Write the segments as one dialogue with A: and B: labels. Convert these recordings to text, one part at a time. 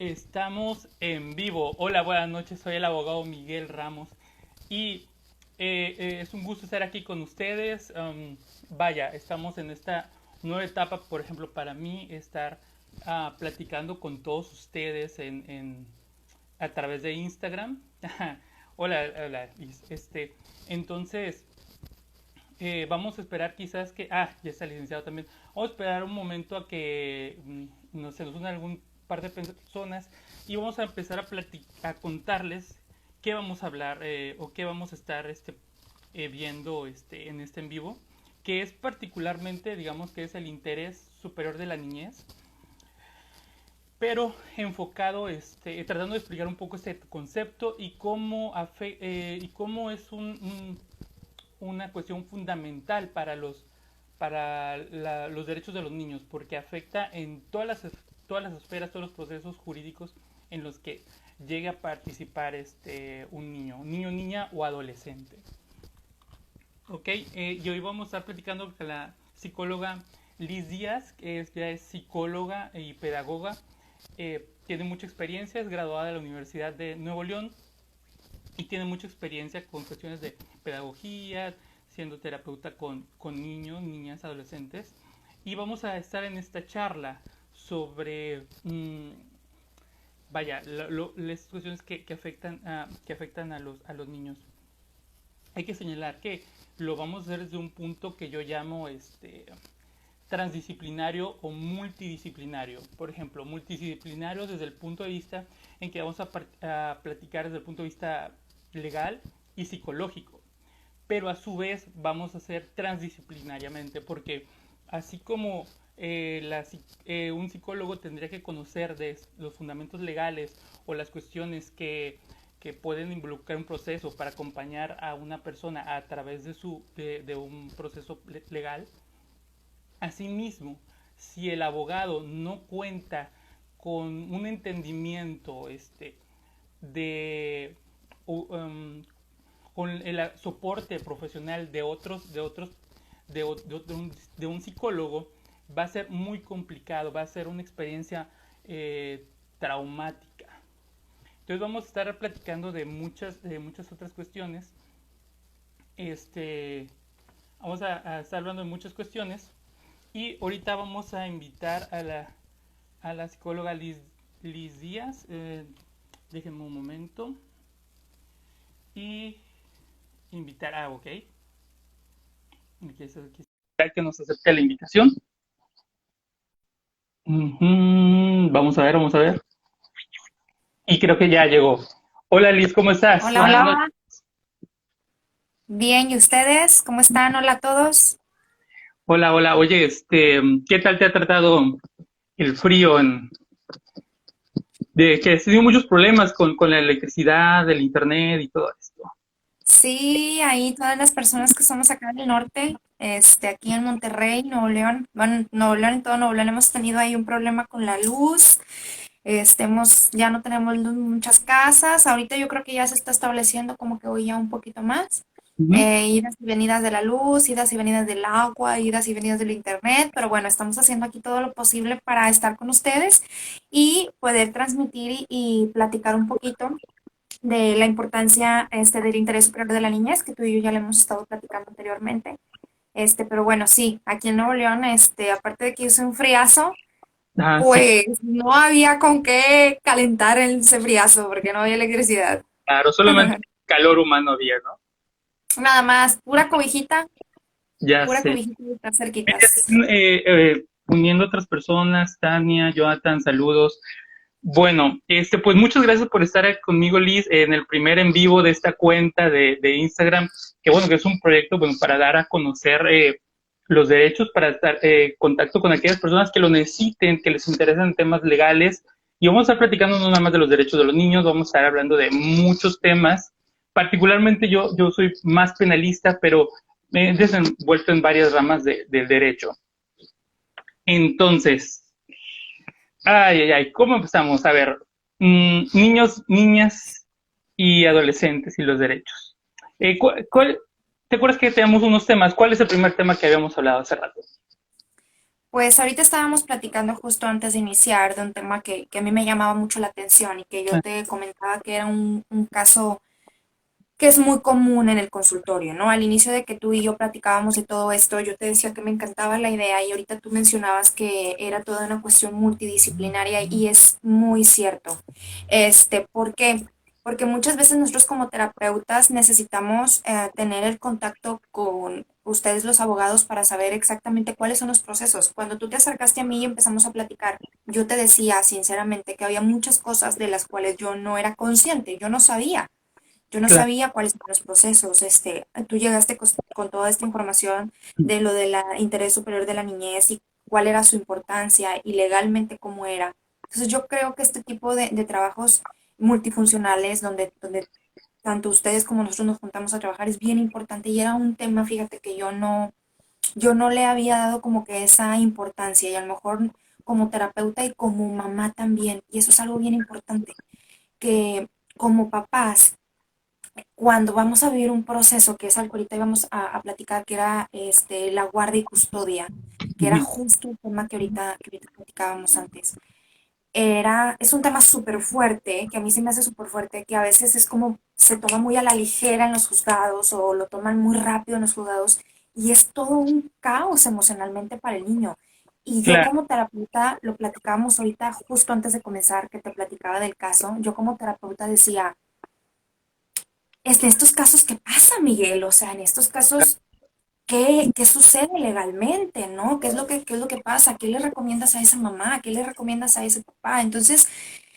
A: Estamos en vivo. Hola, buenas noches. Soy el abogado Miguel Ramos y es un gusto estar aquí con ustedes. Vaya, estamos en esta nueva etapa, por ejemplo, para mí estar platicando con todos ustedes a través de Instagram. Hola, hola, Liz. Entonces, vamos a esperar quizás que... Ah, ya está el licenciado también. Vamos a esperar un momento a que se nos una algún par de personas y vamos a empezar a contarles qué vamos a hablar o qué vamos a estar viendo en este en vivo, que es particularmente, digamos que es el interés superior de la niñez, pero enfocado, tratando de explicar un poco este concepto y cómo es una cuestión fundamental para los derechos de los niños, porque afecta en todas las esferas, todos los procesos jurídicos en los que llegue a participar un niño, niña o adolescente. Ok, y hoy vamos a estar platicando con la psicóloga Liz Díaz, que ya es psicóloga y pedagoga. Tiene mucha experiencia, es graduada de la Universidad de Nuevo León y tiene mucha experiencia con cuestiones de pedagogía, siendo terapeuta con niños, niñas, adolescentes. Y vamos a estar en esta charla sobre, vaya, las cuestiones que afectan a los niños. Hay que señalar que lo vamos a hacer desde un punto que yo llamo transdisciplinario o multidisciplinario. Por ejemplo, multidisciplinario desde el punto de vista en que vamos a platicar desde el punto de vista legal y psicológico, pero a su vez vamos a hacer transdisciplinariamente, porque así como un psicólogo tendría que conocer de los fundamentos legales o las cuestiones que pueden involucrar un proceso para acompañar a una persona a través de un proceso legal. Asimismo, si el abogado no cuenta con un entendimiento de con el soporte profesional de un psicólogo, va a ser muy complicado, va a ser una experiencia traumática. Entonces vamos a estar platicando de muchas otras cuestiones. Vamos a estar hablando de muchas cuestiones y ahorita vamos a invitar a la psicóloga Liz Díaz. Déjenme un momento. Y invitar. Ah, ok. Que nos acepte la invitación. Vamos a ver, vamos a ver. Y creo que ya llegó. Hola Liz, ¿cómo estás?
B: Hola, hola. Bien, ¿y ustedes? ¿Cómo están? Hola a todos.
A: Hola, hola. Oye, ¿qué tal te ha tratado el frío de que has tenido muchos problemas con la electricidad, el internet y todo esto?
B: Sí, ahí todas las personas que somos acá en el norte, aquí en Monterrey, Nuevo León, bueno, Nuevo León y todo Nuevo León hemos tenido ahí un problema con la luz. Ya no tenemos luz en muchas casas. Ahorita yo creo que ya se está estableciendo como que hoy ya un poquito más.
A: Ujú.
B: Idas y venidas de la luz, idas y venidas del agua, idas y venidas del internet, pero bueno, estamos haciendo aquí todo lo posible para estar con ustedes y poder transmitir y platicar un poquito de la importancia del interés superior de la niñez, que tú y yo ya le hemos estado platicando anteriormente. Pero bueno, sí, aquí en Nuevo León, aparte de que hizo un friazo,
A: Ah, sí,
B: pues no había con qué calentar ese friazo porque no había electricidad.
A: claro, solamente calor humano había, ¿no?
B: Nada más,
A: Ya
B: pura
A: sé.
B: cobijita y estar cerquitas.
A: Uniendo a otras personas, Tania, Jonathan, saludos. Bueno, pues muchas gracias por estar aquí conmigo, Liz, en el primer en vivo de esta cuenta de Instagram, que bueno, que es un proyecto, bueno, para dar a conocer los derechos, para estar en contacto con aquellas personas que lo necesiten, que les interesan temas legales, y vamos a estar platicando no nada más de los derechos de los niños, vamos a estar hablando de muchos temas. Particularmente yo soy más penalista, pero me he desenvuelto en varias ramas del derecho. Entonces, ay, ay, ay, ¿cómo empezamos? A ver, niños, niñas y adolescentes y los derechos. ¿Te acuerdas que teníamos unos temas? ¿Cuál es el primer tema que habíamos hablado hace rato?
B: Pues ahorita estábamos platicando justo antes de iniciar de un tema que a mí me llamaba mucho la atención y que yo
A: Ah,
B: te comentaba que era un caso que es muy común en el consultorio, ¿no? Al inicio de que tú y yo platicábamos de todo esto, yo te decía que me encantaba la idea y ahorita tú mencionabas que era toda una cuestión multidisciplinaria y es muy cierto. ¿Por qué? Porque muchas veces nosotros como terapeutas necesitamos tener el contacto con ustedes los abogados para saber exactamente cuáles son los procesos. Cuando tú te acercaste a mí y empezamos a platicar, yo te decía sinceramente que había muchas cosas de las cuales yo no era consciente, yo no sabía. Yo no
A: claro.
B: sabía cuáles eran los procesos. Tú llegaste con toda esta información de lo del interés superior de la niñez y cuál era su importancia y legalmente cómo era. Entonces yo creo que este tipo de trabajos multifuncionales donde tanto ustedes como nosotros nos juntamos a trabajar es bien importante y era un tema, fíjate, que yo no le había dado como que esa importancia y a lo mejor como terapeuta y como mamá también. Y eso es algo bien importante, que como papás cuando vamos a vivir un proceso, que es algo que ahorita íbamos a platicar, que era la guardia y custodia, que era
A: Ujú.
B: justo el tema que ahorita platicábamos antes. Es un tema súper fuerte, que a mí se me hace súper fuerte, que a veces es como se toma muy a la ligera en los juzgados o lo toman muy rápido en los juzgados y es todo un caos emocionalmente para el niño. Y yo
A: Claro,
B: como terapeuta, lo platicábamos ahorita justo antes de comenzar, que te platicaba del caso, yo como terapeuta decía, en estos casos, ¿qué pasa, Miguel? O sea, en estos casos, ¿qué sucede legalmente, no? ¿Qué es lo que pasa? ¿Qué le recomiendas a esa mamá? ¿Qué le recomiendas a ese papá? Entonces,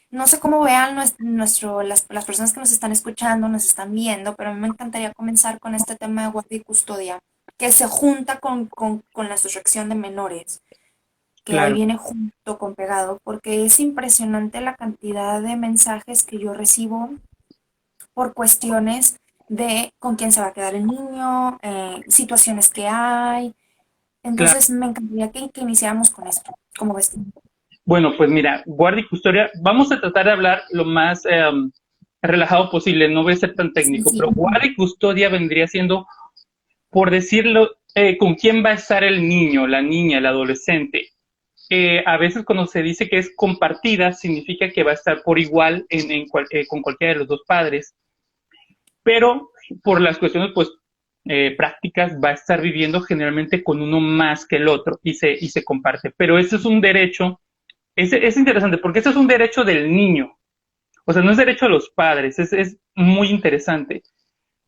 B: no sé cómo vean las personas que nos están escuchando, nos están viendo, pero a mí me encantaría comenzar con este tema de guardia y custodia, que se junta con la sustracción de menores, que ahí
A: claro.
B: viene junto con pegado, porque es impresionante la cantidad de mensajes que yo recibo por cuestiones de con quién se va a quedar el niño, situaciones que hay.
A: Claro.
B: Entonces, me encantaría que iniciáramos con esto. ¿Cómo ves tú?
A: Bueno, pues mira, guardia y custodia, vamos a tratar de hablar lo más relajado posible, no voy a ser tan
B: Sí,
A: técnico,
B: sí.
A: pero guardia y custodia vendría siendo, por decirlo, con quién va a estar el niño, la niña, el adolescente. A veces cuando se dice que es compartida, significa que va a estar por igual con cualquiera de los dos padres, pero por las cuestiones pues prácticas va a estar viviendo generalmente con uno más que el otro y se comparte. Pero ese es un derecho, es interesante porque ese es un derecho del niño, o sea, no es derecho a los padres, es muy interesante.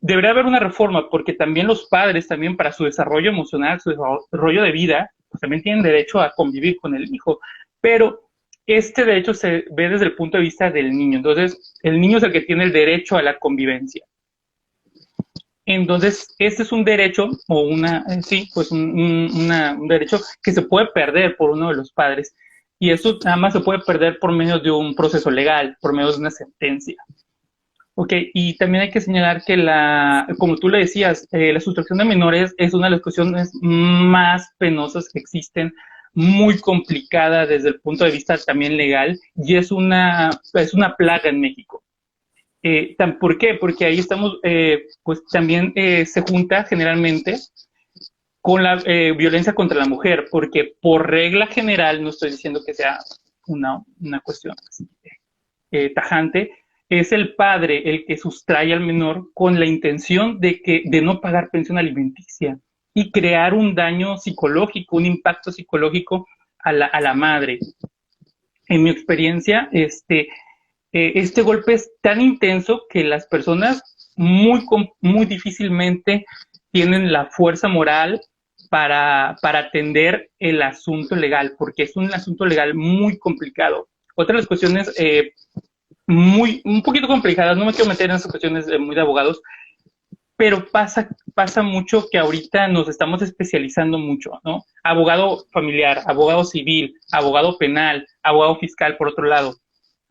A: Debería haber una reforma porque también los padres, también para su desarrollo emocional, su desarrollo de vida, pues también tienen derecho a convivir con el hijo, pero este derecho se ve desde el punto de vista del niño, entonces el niño es el que tiene el derecho a la convivencia. Entonces, este es un derecho o sí, pues un derecho que se puede perder por uno de los padres. Y eso nada más se puede perder por medio de un proceso legal, por medio de una sentencia. Ok, y también hay que señalar que como tú le decías, la sustracción de menores es una de las cuestiones más penosas que existen, muy complicada desde el punto de vista también legal, y es una plaga en México. ¿Por qué? Porque ahí estamos, pues también se junta generalmente con la violencia contra la mujer, porque por regla general, no estoy diciendo que sea una cuestión así, tajante, es el padre el que sustrae al menor con la intención de no pagar pensión alimenticia y crear un daño psicológico, un impacto psicológico a la madre. En mi experiencia, este golpe es tan intenso que las personas muy difícilmente tienen la fuerza moral para atender el asunto legal, porque es un asunto legal muy complicado. Otra de las cuestiones un poquito complicadas, no me quiero meter en esas cuestiones muy de abogados, pero pasa mucho que ahorita nos estamos especializando mucho, ¿no? Abogado familiar, abogado civil, abogado penal, abogado fiscal, por otro lado.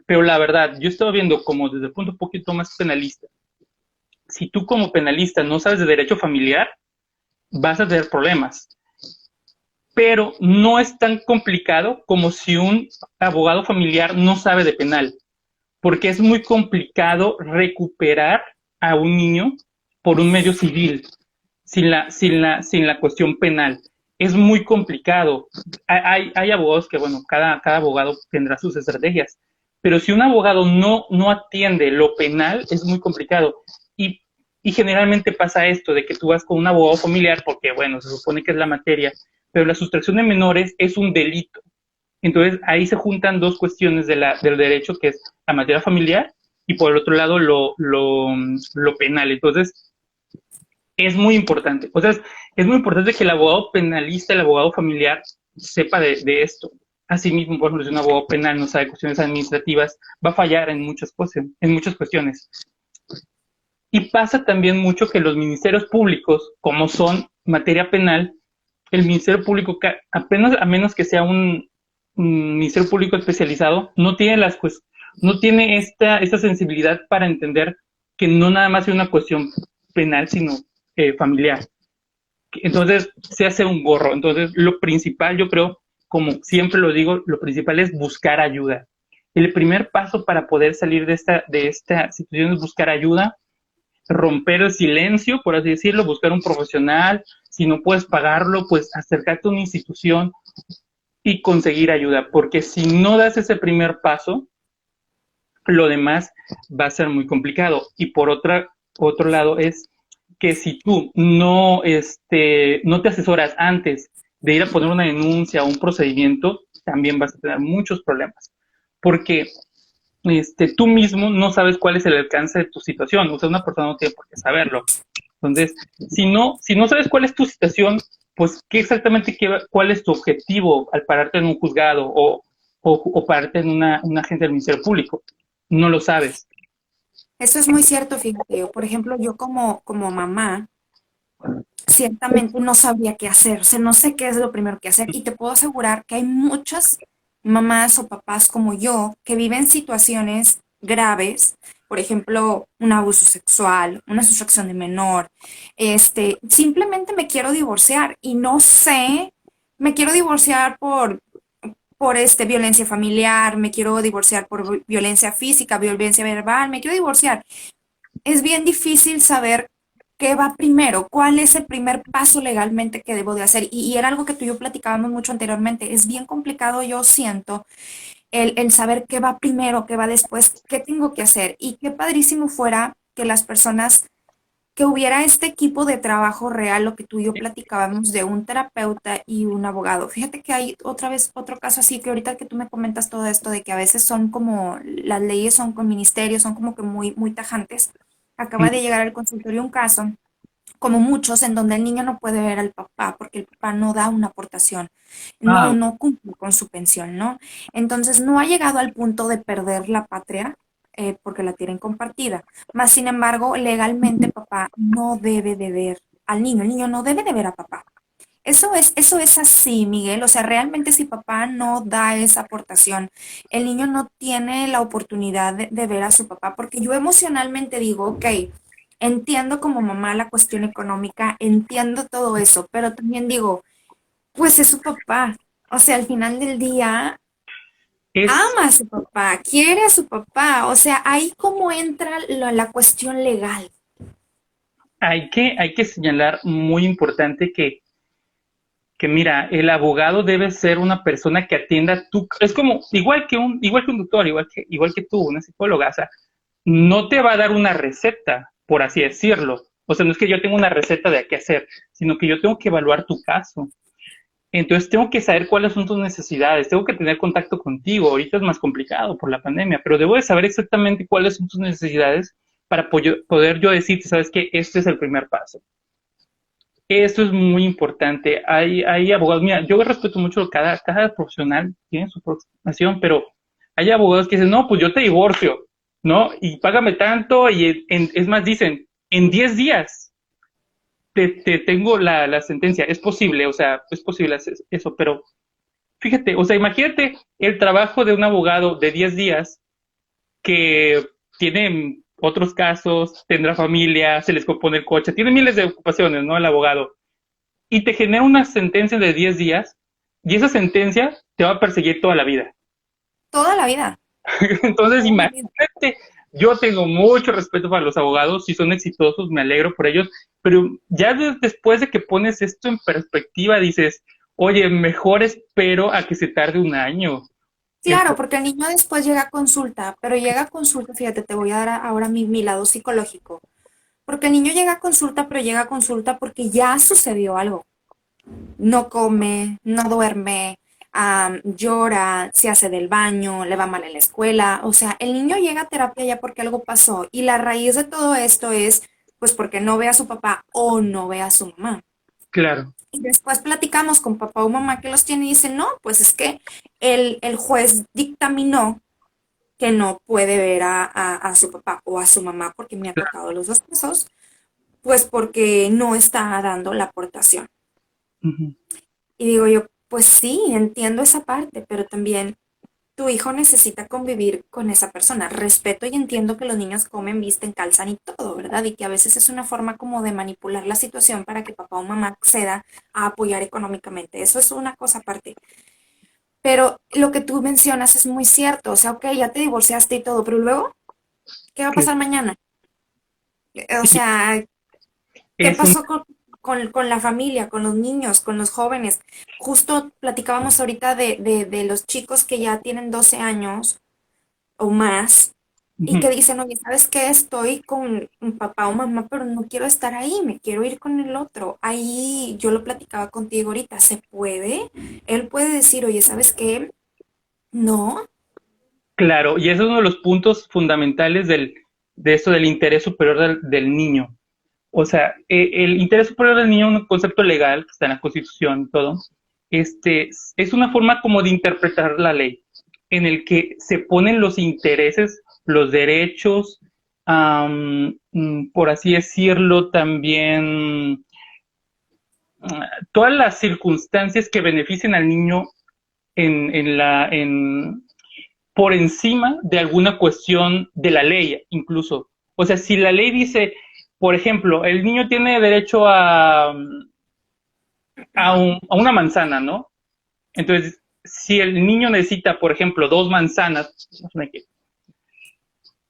A: Pero la verdad, yo estaba viendo como desde el punto un poquito más penalista. Si tú como penalista no sabes de derecho familiar, vas a tener problemas. Pero no es tan complicado como si un abogado familiar no sabe de penal, porque es muy complicado recuperar a un niño por un medio civil, sin la cuestión penal. es muy complicado. Hay abogados que, bueno, cada abogado tendrá sus estrategias, pero si un abogado no atiende lo penal, es muy complicado. Y, y generalmente pasa esto, de que tú vas con un abogado familiar, porque, bueno, se supone que es la materia, pero la sustracción de menores es un delito. Entonces, ahí se juntan dos cuestiones del derecho, que es la materia familiar, y por el otro lado, lo penal. Entonces, es muy importante. O sea, es muy importante que el abogado penalista, el abogado familiar, sepa de esto. Asimismo, por ejemplo, si un abogado penal no sabe cuestiones administrativas, va a fallar en muchas cosas, en muchas cuestiones. Y pasa también mucho que los ministerios públicos, como son materia penal, el ministerio público, apenas a menos que sea un ministerio público especializado, no tiene no tiene esta sensibilidad para entender que no nada más es una cuestión penal, sino familiar. Entonces, se hace un gorro. Entonces, lo principal, yo creo, como siempre lo digo, lo principal es buscar ayuda. El primer paso para poder salir de esta situación es buscar ayuda, romper el silencio, por así decirlo, buscar un profesional. Si no puedes pagarlo, pues acercarte a una institución y conseguir ayuda, porque si no das ese primer paso, lo demás va a ser muy complicado. Y por otro lado es que si tú no te asesoras antes de ir a poner una denuncia o un procedimiento, también vas a tener muchos problemas, porque tú mismo no sabes cuál es el alcance de tu situación. O sea, una persona no tiene por qué saberlo. Entonces, si no sabes cuál es tu situación, pues cuál es tu objetivo al pararte en un juzgado o pararte en una agencia del Ministerio Público. No lo sabes.
B: Eso es muy cierto, fíjate. Yo, por ejemplo, yo como mamá, ciertamente no sabría qué hacer. O sea, no sé qué es lo primero que hacer. Y te puedo asegurar que hay muchas mamás o papás como yo que viven situaciones graves, por ejemplo, un abuso sexual, una sustracción de menor. Simplemente me quiero divorciar y no sé, me quiero divorciar por violencia familiar, me quiero divorciar por violencia física, violencia verbal, me quiero divorciar. Es bien difícil saber qué va primero, cuál es el primer paso legalmente que debo de hacer. Y era algo que tú y yo platicábamos mucho anteriormente. Es bien complicado, yo siento, el saber qué va primero, qué va después, qué tengo que hacer. Y qué padrísimo fuera que las personas, que hubiera este equipo de trabajo real, lo que tú y yo platicábamos de un terapeuta y un abogado. Fíjate que hay otra vez otro caso así, que ahorita que tú me comentas todo esto de que a veces son como, las leyes son con ministerios, son como que muy, muy tajantes. Acaba de llegar al consultorio un caso, como muchos, en donde el niño no puede ver al papá porque el papá no da una aportación,
A: Ah,
B: no cumple con su pensión, ¿no? Entonces no ha llegado al punto de perder la patria, porque la tienen compartida. Más sin embargo, legalmente papá no debe de ver al niño, el niño no debe de ver a papá. Eso es así, Miguel. O sea, realmente si papá no da esa aportación, el niño no tiene la oportunidad de ver a su papá, porque yo emocionalmente digo, ok, entiendo como mamá la cuestión económica, entiendo todo eso, pero también digo, pues es su papá. O sea, al final del día,
A: es,
B: ama a su papá, quiere a su papá. O sea, ahí como entra la cuestión legal.
A: hay que señalar muy importante que mira, el abogado debe ser una persona que atienda es como, igual que un doctor, igual que tú, una psicóloga, o sea, no te va a dar una receta, por así decirlo. O sea, no es que yo tenga una receta de qué hacer, sino que yo tengo que evaluar tu caso. Entonces tengo que saber cuáles son tus necesidades, tengo que tener contacto contigo. Ahorita es más complicado por la pandemia, pero debo de saber exactamente cuáles son tus necesidades para poder yo decirte, sabes que este es el primer paso. Esto es muy importante. Hay abogados, mira, yo respeto mucho, cada profesional tiene su profesión, pero hay abogados que dicen, no, pues yo te divorcio, ¿no? Y págame tanto, y es más, dicen, en 10 días te tengo la sentencia. Es posible, o sea, es posible hacer eso, pero fíjate, o sea, imagínate el trabajo de un abogado de 10 días que tiene otros casos, tendrá familia, se les compone el coche, tiene miles de ocupaciones, ¿no? El abogado y te genera una sentencia de 10 días y esa sentencia te va a perseguir toda la vida.
B: Toda la vida.
A: Entonces,
B: Toda la vida.
A: imagínate yo tengo mucho respeto para los abogados, si son exitosos, me alegro por ellos, pero ya después de que pones esto en perspectiva, dices, oye, mejor espero a que se tarde un año.
B: Claro, porque el niño después llega a consulta, pero llega a consulta, fíjate, te voy a dar ahora mi lado psicológico. Porque el niño llega a consulta, pero llega a consulta porque ya sucedió algo. No come, no duerme, llora, se hace del baño, le va mal en la escuela. O sea, el niño llega a terapia ya porque algo pasó. Y la raíz de todo esto es, pues, porque no ve a su papá o no ve a su mamá.
A: Claro,
B: Y después platicamos con papá o mamá que los tiene y dicen, no, pues es que el juez dictaminó que no puede ver a su papá o a su mamá porque me ha tocado los dos casos, pues porque no está dando la aportación.
A: ujú,
B: Y digo yo, pues sí, entiendo esa parte, pero también tu hijo necesita convivir con esa persona. Respeto y entiendo que los niños comen, visten, calzan y todo, ¿verdad? Y que a veces es una forma como de manipular la situación para que papá o mamá acceda a apoyar económicamente. Eso es una cosa aparte. Pero lo que tú mencionas es muy cierto. O sea, ok, ya te divorciaste y todo, pero luego, ¿qué va a
A: que
B: pasar mañana? O
A: sí,
B: sea, ¿qué
A: es un,
B: pasó con la familia, con los niños, con los jóvenes? Justo platicábamos ahorita de los chicos que ya tienen 12 años o más y
A: ujú.
B: que dicen, oye, ¿sabes qué? Estoy con un papá o mamá, pero no quiero estar ahí, me quiero ir con el otro. Ahí yo lo platicaba contigo ahorita, ¿se puede? Él puede decir, oye, ¿sabes qué? No.
A: Claro, y ese es uno de los puntos fundamentales de esto del interés superior del niño. O sea, el interés superior del niño es un concepto legal que está en la Constitución y todo. Es una forma como de interpretar la ley, en el que se ponen los intereses, los derechos, por así decirlo, también todas las circunstancias que beneficien al niño en la, por encima de alguna cuestión de la ley, incluso. O sea, si la ley dice, por ejemplo, el niño tiene derecho a una manzana, ¿no? Entonces, si el niño necesita, por ejemplo, dos manzanas,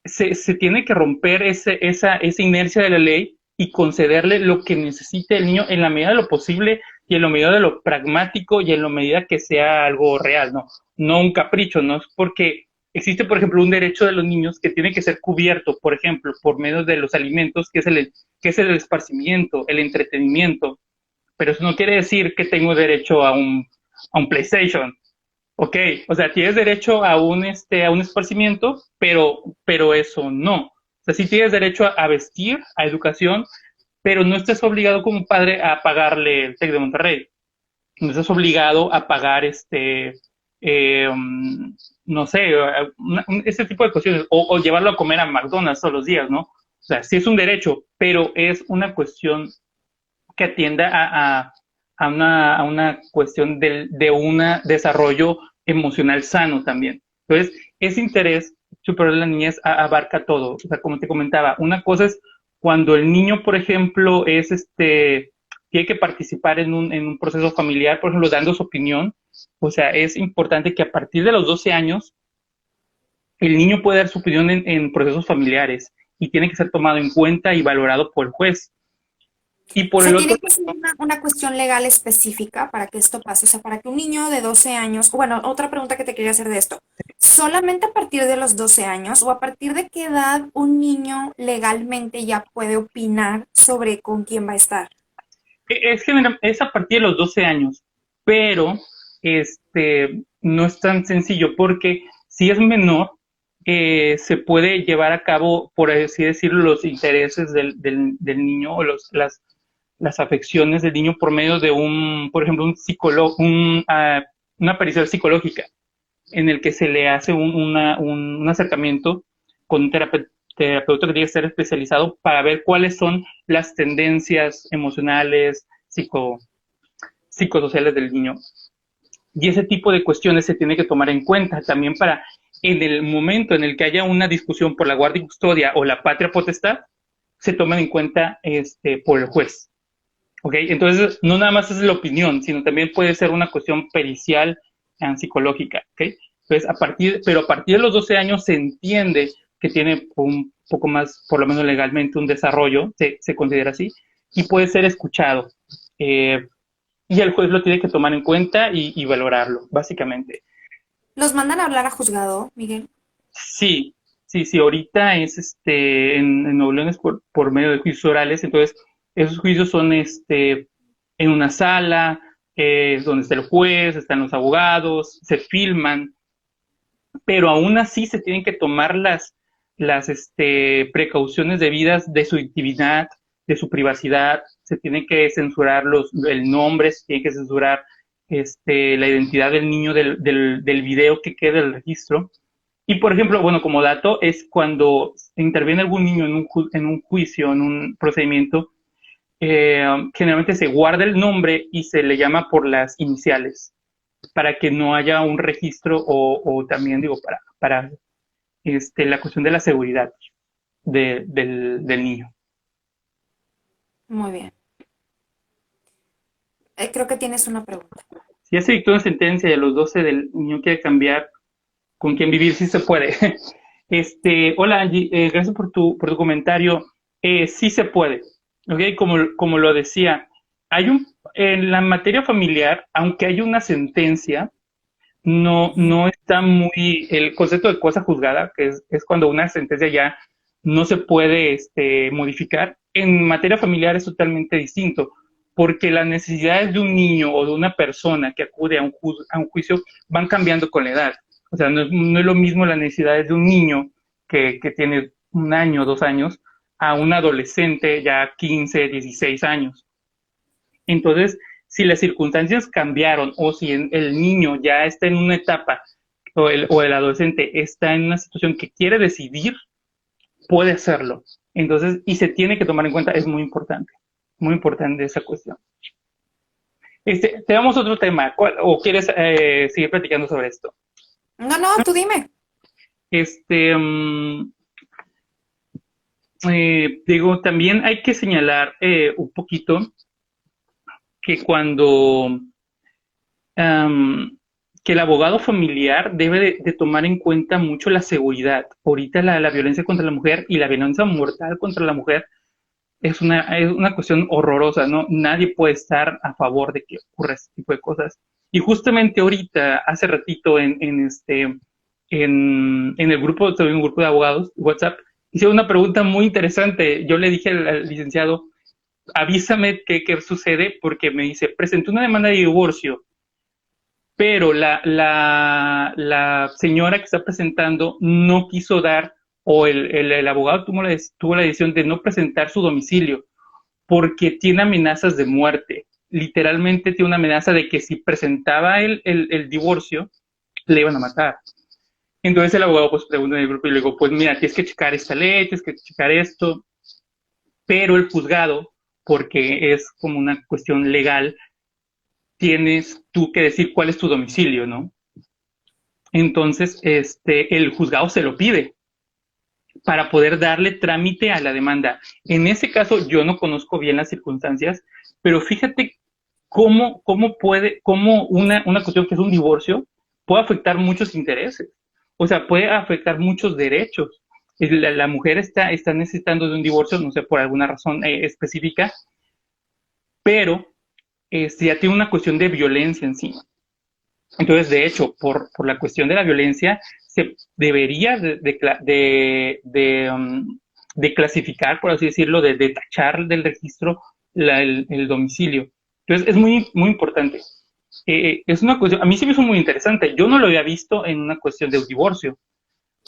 A: se tiene que romper esa inercia de la ley y concederle lo que necesite el niño en la medida de lo posible y en la medida de lo pragmático y en la medida que sea algo real, ¿no? No un capricho, no es porque existe, por ejemplo, un derecho de los niños que tiene que ser cubierto, por ejemplo, por medio de los alimentos, que es el esparcimiento, el entretenimiento, pero eso no quiere decir que tengo derecho a un PlayStation. Ok, o sea, tienes derecho a un esparcimiento, pero eso no. O sea, sí tienes derecho a vestir, a educación, pero no estás obligado como padre a pagarle el TEC de Monterrey. No estás obligado a pagar no sé, este tipo de cuestiones, o llevarlo a comer a McDonald's todos los días, ¿no? O sea, sí es un derecho, pero es una cuestión que atienda a una cuestión de un desarrollo emocional sano también. Entonces, ese interés superior de la niñez abarca todo. O sea, como te comentaba, una cosa es cuando el niño, por ejemplo, tiene que participar en un proceso familiar, por ejemplo, dando su opinión. O sea, es importante que a partir de los 12 años el niño puede dar su opinión en procesos familiares y tiene que ser tomado en cuenta y valorado por el juez. Y
B: O
A: por el
B: sea,
A: otro,
B: tiene que ser una cuestión legal específica para que esto pase. O sea, para que un niño de 12 años, bueno, otra pregunta que te quería hacer de esto. ¿Solamente a partir de los 12 años o a partir de qué edad un niño legalmente ya puede opinar sobre con quién va a estar?
A: es a partir de los 12 años, pero no es tan sencillo porque si es menor, se puede llevar a cabo, por así decirlo, los intereses del niño o las afecciones del niño por medio de por ejemplo, una pericia psicológica en el que se le hace un acercamiento con un terapeuta que tiene que ser especializado para ver cuáles son las tendencias emocionales, psicosociales del niño. Y ese tipo de cuestiones se tiene que tomar en cuenta también para, en el momento en el que haya una discusión por la guardia y custodia o la patria potestad, se tomen en cuenta por el juez. ¿Ok? Entonces, no nada más es la opinión, sino también puede ser una cuestión pericial, psicológica. ¿Ok? Entonces, pero a partir de los 12 años se entiende que tiene un poco más, por lo menos legalmente, un desarrollo, se considera así, y puede ser escuchado. Eh, y el juez lo tiene que tomar en cuenta y valorarlo, básicamente.
B: ¿Los mandan a hablar a juzgado, Miguel?
A: Sí, sí, ahorita es en Nuevo León es por medio de juicios orales, entonces esos juicios son en una sala, donde está el juez, están los abogados, se filman, pero aún así se tienen que tomar las precauciones debidas de su intimidad, de su privacidad, se tienen que censurar el nombre, se tiene que censurar la identidad del niño del video que quede el registro. Y por ejemplo, bueno, como dato, es cuando interviene algún niño en un juicio, en un procedimiento, generalmente se guarda el nombre y se le llama por las iniciales, para que no haya un registro o también, digo, para la cuestión de la seguridad del niño.
B: Muy bien. Creo que tienes una pregunta.
A: Si ya se dictó una sentencia y a los 12 del niño quiere cambiar con quién vivir, sí se puede. Hola Angie, gracias por tu comentario. Sí se puede, ¿ok? Como lo decía, en la materia familiar, aunque hay una sentencia, no está muy, el concepto de cosa juzgada, que es cuando una sentencia ya no se puede modificar, en materia familiar es totalmente distinto, porque las necesidades de un niño o de una persona que acude a un juicio van cambiando con la edad. O sea, no es lo mismo las necesidades de un niño que tiene 1 año, 2 años, a un adolescente ya 15, 16 años. Entonces, si las circunstancias cambiaron o si el niño ya está en una etapa o el adolescente está en una situación que quiere decidir, puede hacerlo. Entonces, y se tiene que tomar en cuenta, es muy importante esa cuestión. Tenemos otro tema, ¿o quieres seguir platicando sobre esto?
B: No, no, tú dime.
A: Este, digo, también hay que señalar un poquito que cuando que el abogado familiar debe de tomar en cuenta mucho la seguridad. Ahorita la violencia contra la mujer y la violencia mortal contra la mujer es una cuestión horrorosa, ¿no? Nadie puede estar a favor de que ocurra este tipo de cosas. Y justamente ahorita, hace ratito, en el grupo, un grupo de abogados, WhatsApp, hice una pregunta muy interesante. Yo le dije al licenciado, avísame qué sucede, porque me dice, presenté una demanda de divorcio, pero la señora que está presentando no quiso dar, o el abogado tuvo la decisión de no presentar su domicilio, porque tiene amenazas de muerte. Literalmente tiene una amenaza de que si presentaba el divorcio, le iban a matar. Entonces el abogado pues pregunta en el grupo y le digo, pues mira, tienes que checar esta ley, tienes que checar esto, pero el juzgado, porque es como una cuestión legal, tienes tú que decir cuál es tu domicilio, ¿no? Entonces, el juzgado se lo pide para poder darle trámite a la demanda. En ese caso, yo no conozco bien las circunstancias, pero fíjate cómo una cuestión que es un divorcio puede afectar muchos intereses. O sea, puede afectar muchos derechos. La mujer está necesitando de un divorcio, no sé, por alguna razón específica, pero ya tiene una cuestión de violencia encima. Entonces, de hecho, por la cuestión de la violencia, se debería de clasificar, por así decirlo, de tachar del registro el domicilio. Entonces, es muy, muy importante. Es una cuestión, a mí se me hizo muy interesante. Yo no lo había visto en una cuestión de un divorcio,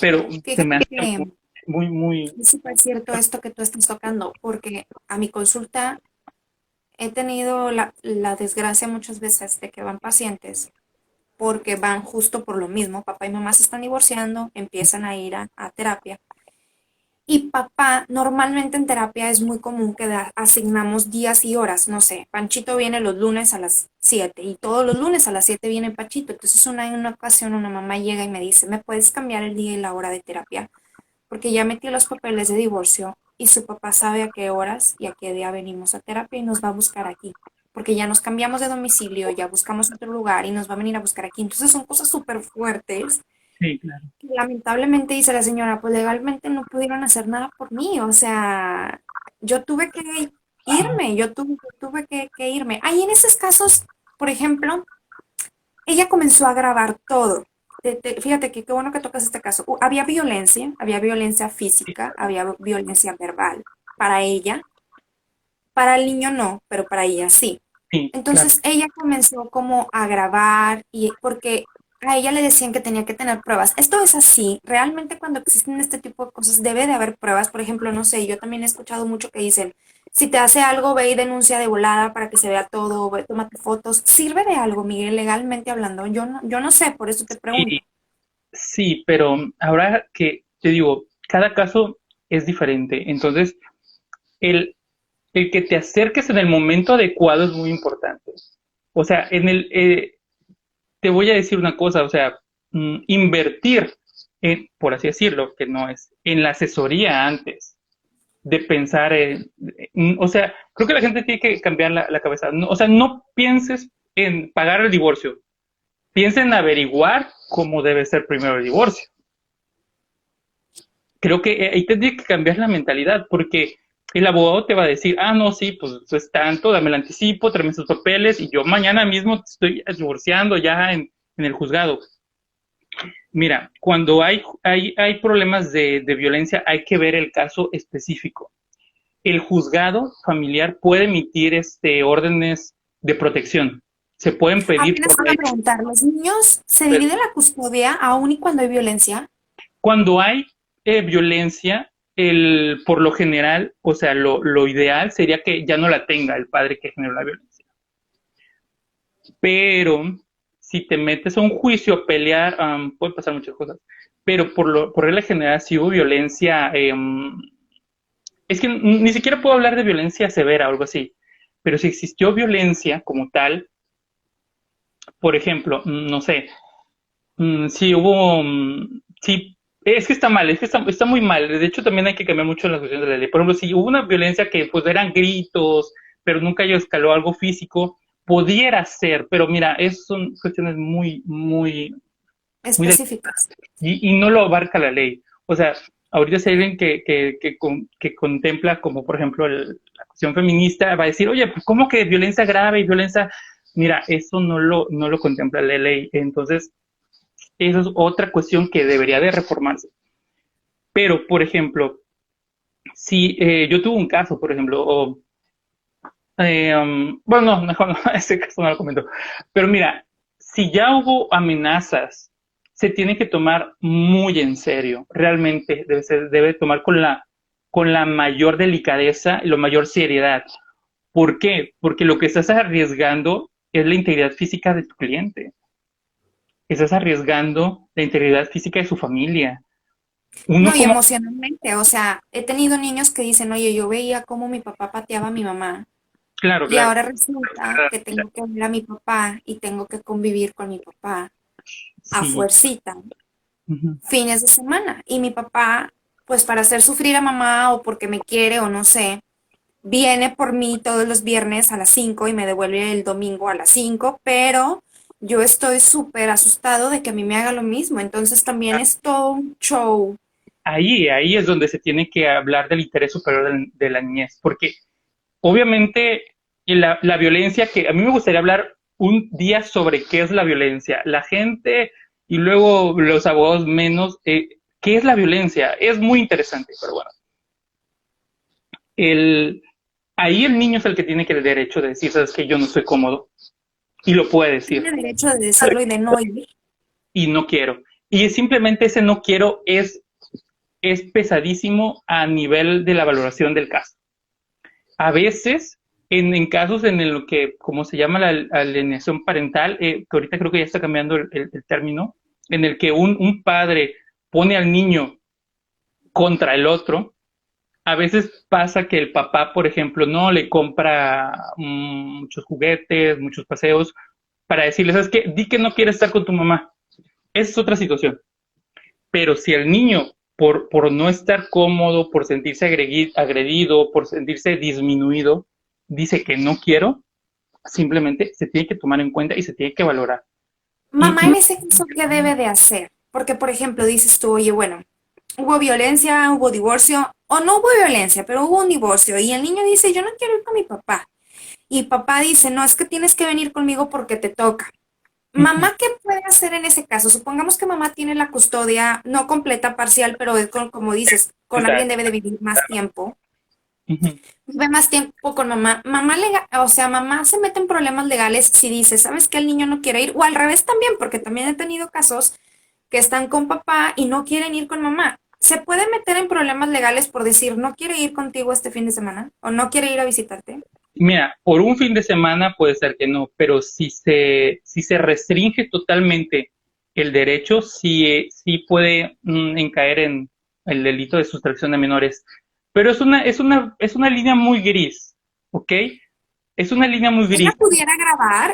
A: pero se
B: Fíjate
A: me hace
B: que
A: muy, muy.
B: es súper cierto esto que tú estás tocando, porque a mi consulta he tenido la desgracia muchas veces de que van pacientes porque van justo por lo mismo. Papá y mamá se están divorciando, empiezan a ir a terapia. Y papá, normalmente en terapia es muy común que asignamos días y horas. No sé, Panchito viene los lunes a las 7 y todos los lunes a las 7 viene Panchito. Entonces en una ocasión una mamá llega y me dice, ¿me puedes cambiar el día y la hora de terapia? Porque ya metí los papeles de divorcio y su papá sabe a qué horas y a qué día venimos a terapia y nos va a buscar aquí. Porque ya nos cambiamos de domicilio, ya buscamos otro lugar y nos va a venir a buscar aquí. Entonces son cosas súper fuertes
A: Sí, claro.
B: Lamentablemente, dice la señora, pues legalmente no pudieron hacer nada por mí. O sea, yo tuve que irme, tuve que irme. Ahí en esos casos, por ejemplo, ella comenzó a grabar todo. Fíjate que qué bueno que tocas este caso. Había violencia física, había violencia verbal para ella. Para el niño no, pero para ella sí.
A: Sí, claro.
B: Entonces ella comenzó como a grabar y porque a ella le decían que tenía que tener pruebas. Esto es así. Realmente cuando existen este tipo de cosas debe de haber pruebas. Por ejemplo, no sé, yo también he escuchado mucho que dicen, si te hace algo, ve y denuncia de volada para que se vea todo, ve, tómate fotos. ¿Sirve de algo, Miguel, legalmente hablando? Yo no sé, por eso te
A: Sí,
B: pregunto.
A: sí, pero ahora que te digo, cada caso es diferente. Entonces, el, el que te acerques en el momento adecuado es muy importante. O sea, te voy a decir una cosa, o sea, invertir en, por así decirlo, que no es, en la asesoría antes de pensar o sea, creo que la gente tiene que cambiar la cabeza. No, o sea, no pienses en pagar el divorcio, piensa en averiguar cómo debe ser primero el divorcio. Creo que ahí tendría que cambiar la mentalidad, porque el abogado te va a decir, ah, no, sí, pues eso es tanto, dame el anticipo, tráeme sus papeles, y yo mañana mismo te estoy divorciando ya en el juzgado. Mira, cuando hay problemas de violencia, hay que ver el caso específico. El juzgado familiar puede emitir órdenes de protección. Se pueden pedir
B: Apenas
A: por
B: iba a
A: ley.
B: preguntar, ¿los niños se divide la custodia aún y cuando hay violencia?
A: Cuando hay violencia, por lo general, o sea, lo ideal sería que ya no la tenga el padre que generó la violencia. Pero si te metes a un juicio a pelear, pueden pasar muchas cosas. Pero por regla general, si hubo violencia, es que ni siquiera puedo hablar de violencia severa o algo así. Pero si existió violencia como tal, por ejemplo, no sé, sí hubo, sí, es que está mal, es que está muy mal. De hecho, también hay que cambiar mucho la cuestión de la ley. Por ejemplo, si hubo una violencia que pues eran gritos, pero nunca yo escaló algo físico, pudiera ser, pero mira, son cuestiones muy
B: Específicas.
A: y no lo abarca la ley. O sea, ahorita si hay alguien que contempla como, por ejemplo, la cuestión feminista, va a decir, oye, pues, ¿cómo que violencia grave y violencia? Mira, eso no lo contempla la ley. Entonces, eso es otra cuestión que debería de reformarse. Pero, por ejemplo, si yo tuve un caso, por ejemplo, bueno, no, mejor no, ese caso no lo comento. Pero mira, si ya hubo amenazas, se tiene que tomar muy en serio. Realmente debe tomar con la mayor delicadeza y la mayor seriedad. ¿Por qué? Porque lo que estás arriesgando es la integridad física de tu cliente. Estás arriesgando la integridad física de su familia. Uno
B: No, y
A: como,
B: emocionalmente, o sea, he tenido niños que dicen, oye, yo veía cómo mi papá pateaba a mi mamá
A: claro,
B: y
A: claro.
B: ahora resulta que tengo que ver a mi papá y tengo que convivir con mi papá a
A: Sí.
B: fuercita,
A: Uh-huh.
B: fines de semana. Y mi papá, pues para hacer sufrir a mamá o porque me quiere o no sé, viene por mí todos los viernes a las 5 y me devuelve el domingo a las 5, pero yo estoy súper asustado de que a mí me haga lo mismo. Entonces también es todo un show.
A: Ahí es donde se tiene que hablar del interés superior de la niñez, porque obviamente la violencia, que a mí me gustaría hablar un día sobre qué es la violencia, la gente y luego los abogados menos, ¿qué es la violencia? Es muy interesante, pero bueno, el, ahí el niño es el que tiene que el derecho de decir, sabes que yo no estoy cómodo y lo puede decir
B: Tiene derecho de decirlo y de no ir.
A: y no quiero. Y simplemente ese no quiero es pesadísimo a nivel de la valoración del caso. A veces, en casos en lo que, como se llama la alienación parental, que ahorita creo que ya está cambiando el término, en el que un padre pone al niño contra el otro, a veces pasa que el papá, por ejemplo, no le compra muchos juguetes, muchos paseos, para decirle, ¿sabes qué? Di que no quieres estar con tu mamá. Esa es otra situación. Pero si el niño, por no estar cómodo, por sentirse agredido, por sentirse disminuido, dice que no quiero, simplemente se tiene que tomar en cuenta y se tiene que valorar. Y
B: Mamá, en ese caso, ¿qué debe de hacer? porque por ejemplo dices tú, oye, bueno, hubo violencia, hubo divorcio, o no hubo violencia, pero hubo un divorcio, y el niño dice, yo no quiero ir con mi papá. Y papá dice, no, es que tienes que venir conmigo porque te toca.
A: Ujú,
B: Mamá, ¿qué puede hacer en ese caso? Supongamos que mamá tiene la custodia, no completa, parcial, pero como dices, con alguien debe de vivir más tiempo.
A: ujú.
B: Vive más tiempo con mamá. O sea, mamá se mete en problemas legales si dice, ¿sabes que el niño no quiere ir? O al revés también, porque también he tenido casos que están con papá y no quieren ir con mamá. ¿Se puede meter en problemas legales por decir, no quiere ir contigo este fin de semana? ¿O no quiere ir a visitarte?
A: Mira, por un fin de semana puede ser que no, pero si se restringe totalmente el derecho, sí puede encaer en el delito de sustracción de menores. Pero es una línea muy gris, ¿ok? Es una línea muy gris.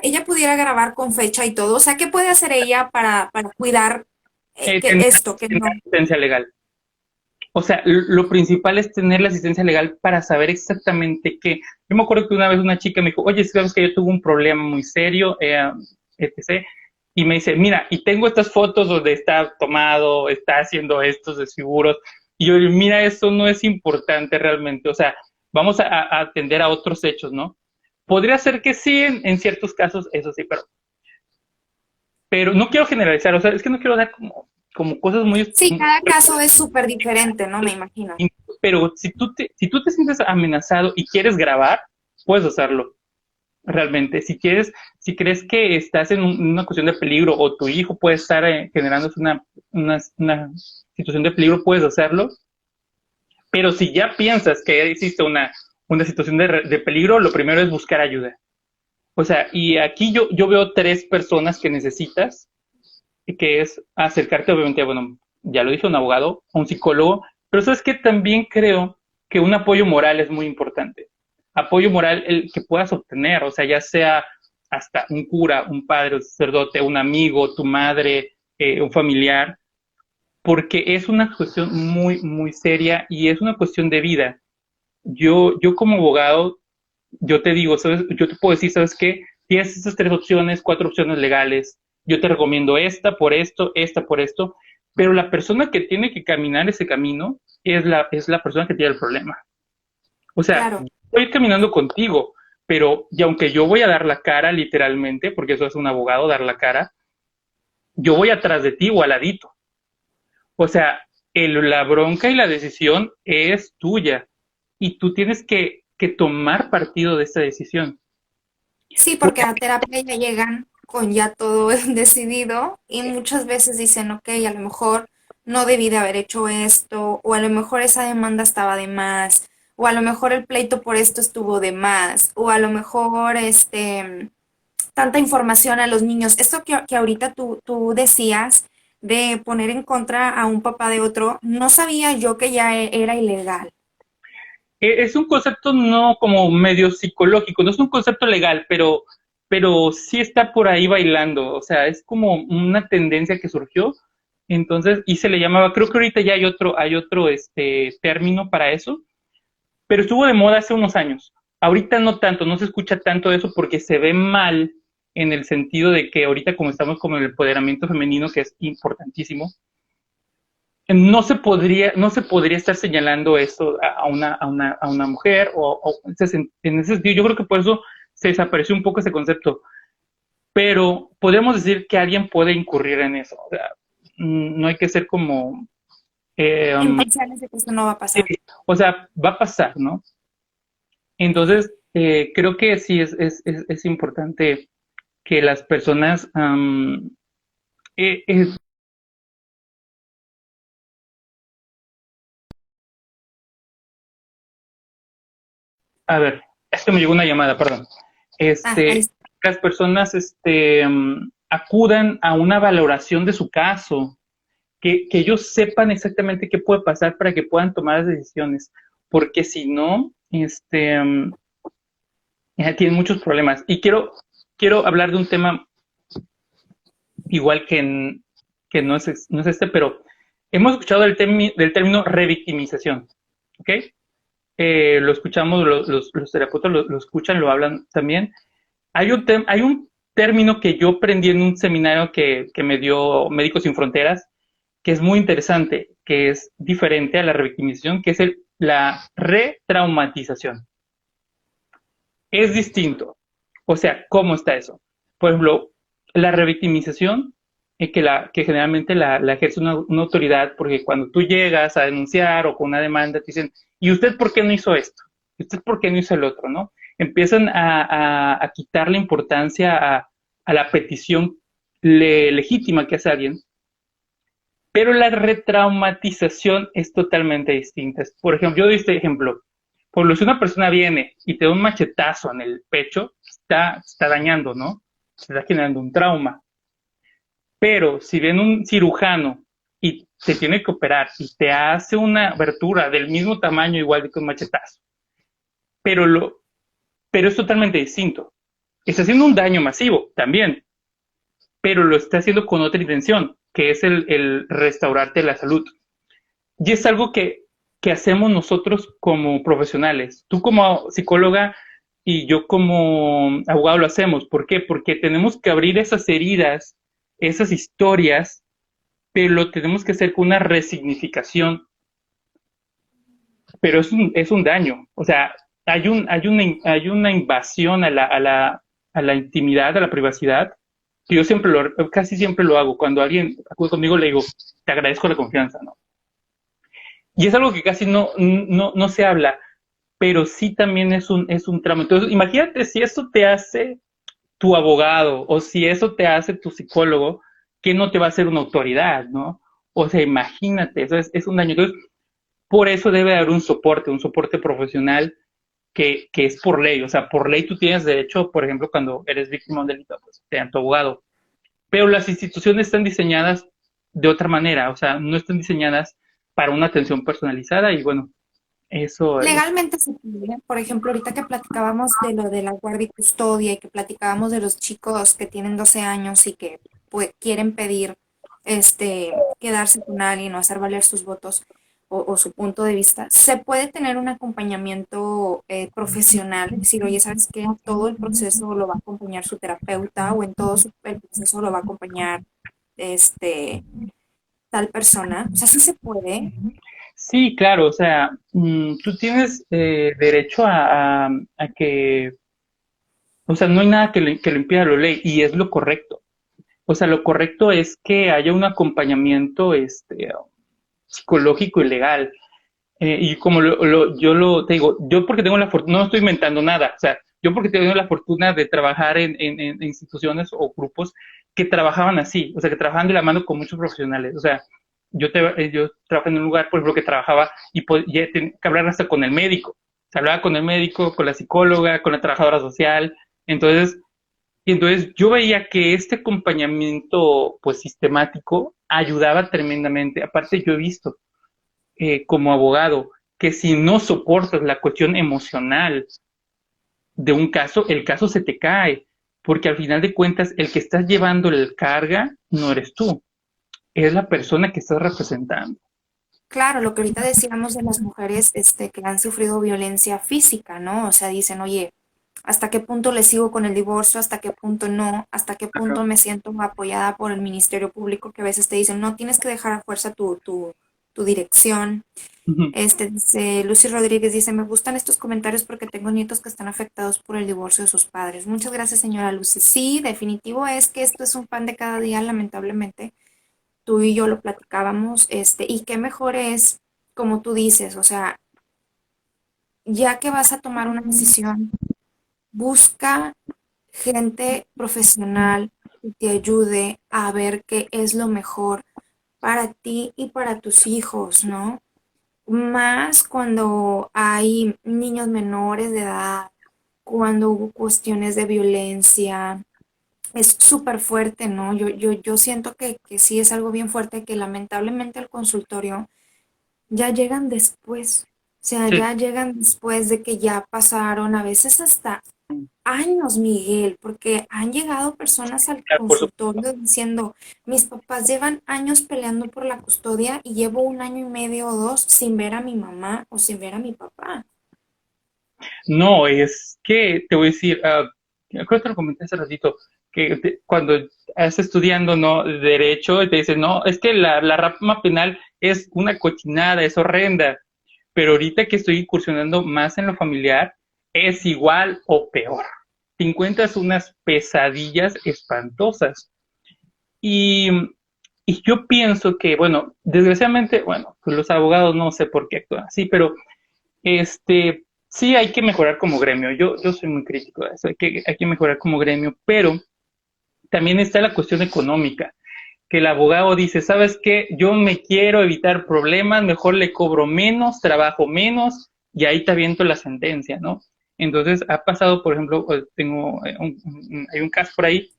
B: Ella pudiera grabar con fecha y todo. O sea, ¿qué puede hacer ella para cuidar que
A: Tener
B: esto, que no?
A: asistencia legal. O sea, lo principal es tener la asistencia legal para saber exactamente qué. Yo me acuerdo que una vez una chica me dijo, oye, sabes que yo tuve un problema muy serio, etc. Y me dice, mira, y tengo estas fotos donde está tomado, está haciendo estos desfiguros. Y yo, mira, eso no es importante realmente. O sea, vamos a atender a otros hechos, ¿no? Podría ser que sí, en ciertos casos, eso sí, pero no quiero generalizar. O sea, es que no quiero dar como cosas muy,
B: Sí, cada caso es súper diferente, ¿no? Me imagino.
A: pero si tú te sientes amenazado y quieres grabar, puedes hacerlo, realmente. Si quieres, si crees que estás en una cuestión de peligro o tu hijo puede estar generándose una situación de peligro, puedes hacerlo. Pero si ya piensas que existe una situación de peligro, lo primero es buscar ayuda. O sea, y aquí yo veo tres personas que necesitas, que es acercarte, obviamente, bueno, ya lo dije, a un abogado, a un psicólogo, pero sabes que también creo que un apoyo moral es muy importante. Apoyo moral el que puedas obtener, o sea, ya sea hasta un cura, un padre, un sacerdote, un amigo, tu madre, un familiar, porque es una cuestión muy seria y es una cuestión de vida. Yo como abogado, yo te digo, ¿sabes? Yo te puedo decir, ¿sabes qué? Tienes estas tres opciones, cuatro opciones legales. Yo te recomiendo esta por esto, pero la persona que tiene que caminar ese camino es la persona que tiene el problema. O sea,
B: Claro.
A: voy a ir caminando contigo, pero y aunque yo voy a dar la cara literalmente, porque eso es un abogado, dar la cara, yo voy atrás de ti o al ladito. O sea, la bronca y la decisión es tuya y tú tienes que tomar partido de esta decisión.
B: Sí, porque a terapia ya llegan con ya todo decidido y muchas veces dicen, ok, a lo mejor no debí de haber hecho esto, o a lo mejor esa demanda estaba de más, o a lo mejor el pleito por esto estuvo de más, o a lo mejor tanta información a los niños. Esto que ahorita tú decías de poner en contra a un papá de otro, no sabía yo que ya era ilegal.
A: Es un concepto no como medio psicológico, no es un concepto legal, pero sí está por ahí bailando, o sea, es como una tendencia que surgió, entonces, y se le llamaba, creo que ahorita ya hay otro término para eso, pero estuvo de moda hace unos años. Ahorita no tanto, no se escucha tanto eso porque se ve mal en el sentido de que ahorita como estamos con el empoderamiento femenino, que es importantísimo, no se podría estar señalando eso a una mujer en ese sentido, yo creo que por eso se desapareció un poco ese concepto, pero podemos decir que alguien puede incurrir en eso, o sea, no hay que ser como, eh, um,
B: Imparciales de que esto no va a pasar.
A: o sea, va a pasar, ¿no? Entonces, creo que sí es importante que las personas, eh, eh, a ver, es que me llegó una llamada, perdón.
B: Ah, ahí
A: Este,
B: está.
A: las personas acudan a una valoración de su caso, que ellos sepan exactamente qué puede pasar para que puedan tomar las decisiones, porque si no, tienen muchos problemas. Y quiero hablar de un tema igual que no es este, pero hemos escuchado del término revictimización, ¿ok? Lo escuchamos, los terapeutas lo escuchan, lo hablan también. Hay un término que yo aprendí en un seminario que me dio Médicos Sin Fronteras, que es muy interesante, que es diferente a la revictimización, que es la retraumatización. Es distinto. O sea, ¿cómo está eso? Por ejemplo, la revictimización, que generalmente la ejerce una autoridad, porque cuando tú llegas a denunciar o con una demanda, te dicen, ¿y usted por qué no hizo esto? ¿Y usted por qué no hizo el otro? ¿No? Empiezan a quitar la importancia a la petición legítima que hace alguien, pero la retraumatización es totalmente distinta. Por ejemplo, yo doy este ejemplo. Por lo que si una persona viene y te da un machetazo en el pecho, está dañando, ¿no? Se está generando un trauma. Pero si viene un cirujano y te tiene que operar y te hace una abertura del mismo tamaño igual que un machetazo, pero, pero es totalmente distinto. Está haciendo un daño masivo también, pero lo está haciendo con otra intención, que es el restaurarte la salud. Y es algo que hacemos nosotros como profesionales. Tú como psicóloga y yo como abogado lo hacemos. ¿Por qué? Porque tenemos que abrir esas heridas, esas historias, pero lo tenemos que hacer con una resignificación. Pero es un daño. O sea, hay una invasión a la intimidad, a la privacidad, que yo casi siempre lo hago. Cuando alguien acude conmigo, le digo, te agradezco la confianza, ¿no? Y es algo que casi no se habla, pero sí también es un tramo. Entonces, imagínate si eso te hace tu abogado o si eso te hace tu psicólogo, que no te va a hacer una autoridad, ¿no? O sea, imagínate, eso es un daño. Entonces, por eso debe haber un soporte profesional que es por ley. O sea, por ley tú tienes derecho, por ejemplo, cuando eres víctima de un delito, pues te dan tu abogado. Pero las instituciones están diseñadas de otra manera, o sea, no están diseñadas para una atención personalizada y bueno, eso es.
B: Legalmente se puede. Por ejemplo, ahorita que platicábamos de lo de la guardia y custodia y que platicábamos de los chicos que tienen 12 años y que pues, quieren pedir quedarse con alguien o hacer valer sus votos o su punto de vista, se puede tener un acompañamiento profesional, es decir, oye, ¿sabes qué? Todo el proceso lo va a acompañar su terapeuta o en todo el proceso lo va a acompañar este, tal persona. O sea, sí se puede.
A: Sí, claro, o sea, tú tienes derecho a que, o sea, no hay nada que le impida la ley y es lo correcto. O sea, lo correcto es que haya un acompañamiento psicológico y legal. Y como te digo, yo porque tengo la fortuna, no estoy inventando nada, o sea, yo porque tengo la fortuna de trabajar en instituciones o grupos que trabajaban así, o sea, que trabajaban de la mano con muchos profesionales, o sea, yo trabajé en un lugar, por ejemplo, que trabajaba y tenía que hablar hasta con el médico, se hablaba con el médico, con la psicóloga, con la trabajadora social, entonces, entonces yo veía que este acompañamiento, pues, sistemático ayudaba tremendamente, aparte yo he visto como abogado, que si no soportas la cuestión emocional de un caso, el caso se te cae, porque al final de cuentas el que estás llevando el carga no eres tú, es la persona que estás representando.
B: Claro, lo que ahorita decíamos de las mujeres que han sufrido violencia física, ¿no? O sea, dicen, oye, ¿hasta qué punto le sigo con el divorcio? ¿Hasta qué punto no? ¿Hasta qué punto me siento apoyada por el Ministerio Público que a veces te dicen, no, tienes que dejar a fuerza tu dirección?
A: Ujú.
B: Dice, Lucy Rodríguez dice, me gustan estos comentarios porque tengo nietos que están afectados por el divorcio de sus padres. Muchas gracias, señora Lucy. Sí, definitivo es que esto es un pan de cada día, lamentablemente tú y yo lo platicábamos, y qué mejor es, como tú dices, o sea, ya que vas a tomar una decisión, busca gente profesional que te ayude a ver qué es lo mejor para ti y para tus hijos, ¿no? Más cuando hay niños menores de edad, cuando hubo cuestiones de violencia, es súper fuerte, ¿no? Yo siento que sí es algo bien fuerte que lamentablemente al consultorio ya llegan después. O sea,
A: Sí,
B: ya llegan después de que ya pasaron a veces hasta años, Miguel, porque han llegado personas al
A: claro, por supuesto.
B: consultorio diciendo, mis papás llevan años peleando por la custodia y llevo un año y medio o dos sin ver a mi mamá o sin ver a mi papá.
A: No, es que te voy a decir, creo que te lo comenté hace ratito, cuando estás estudiando, ¿no? Derecho, y te dicen, no, es que la rama penal es una cochinada, es horrenda, pero ahorita que estoy incursionando más en lo familiar, es igual o peor. Te encuentras unas pesadillas espantosas. Y, y yo pienso que, bueno, desgraciadamente, bueno, pues los abogados no sé por qué actúan así, pero sí hay que mejorar como gremio. Yo soy muy crítico de eso, hay que mejorar como gremio, pero también está la cuestión económica, que el abogado dice, ¿sabes qué? Yo me quiero evitar problemas, mejor le cobro menos, trabajo menos, y ahí te aviento la sentencia, ¿no? Entonces, ha pasado, por ejemplo, hay un caso por ahí,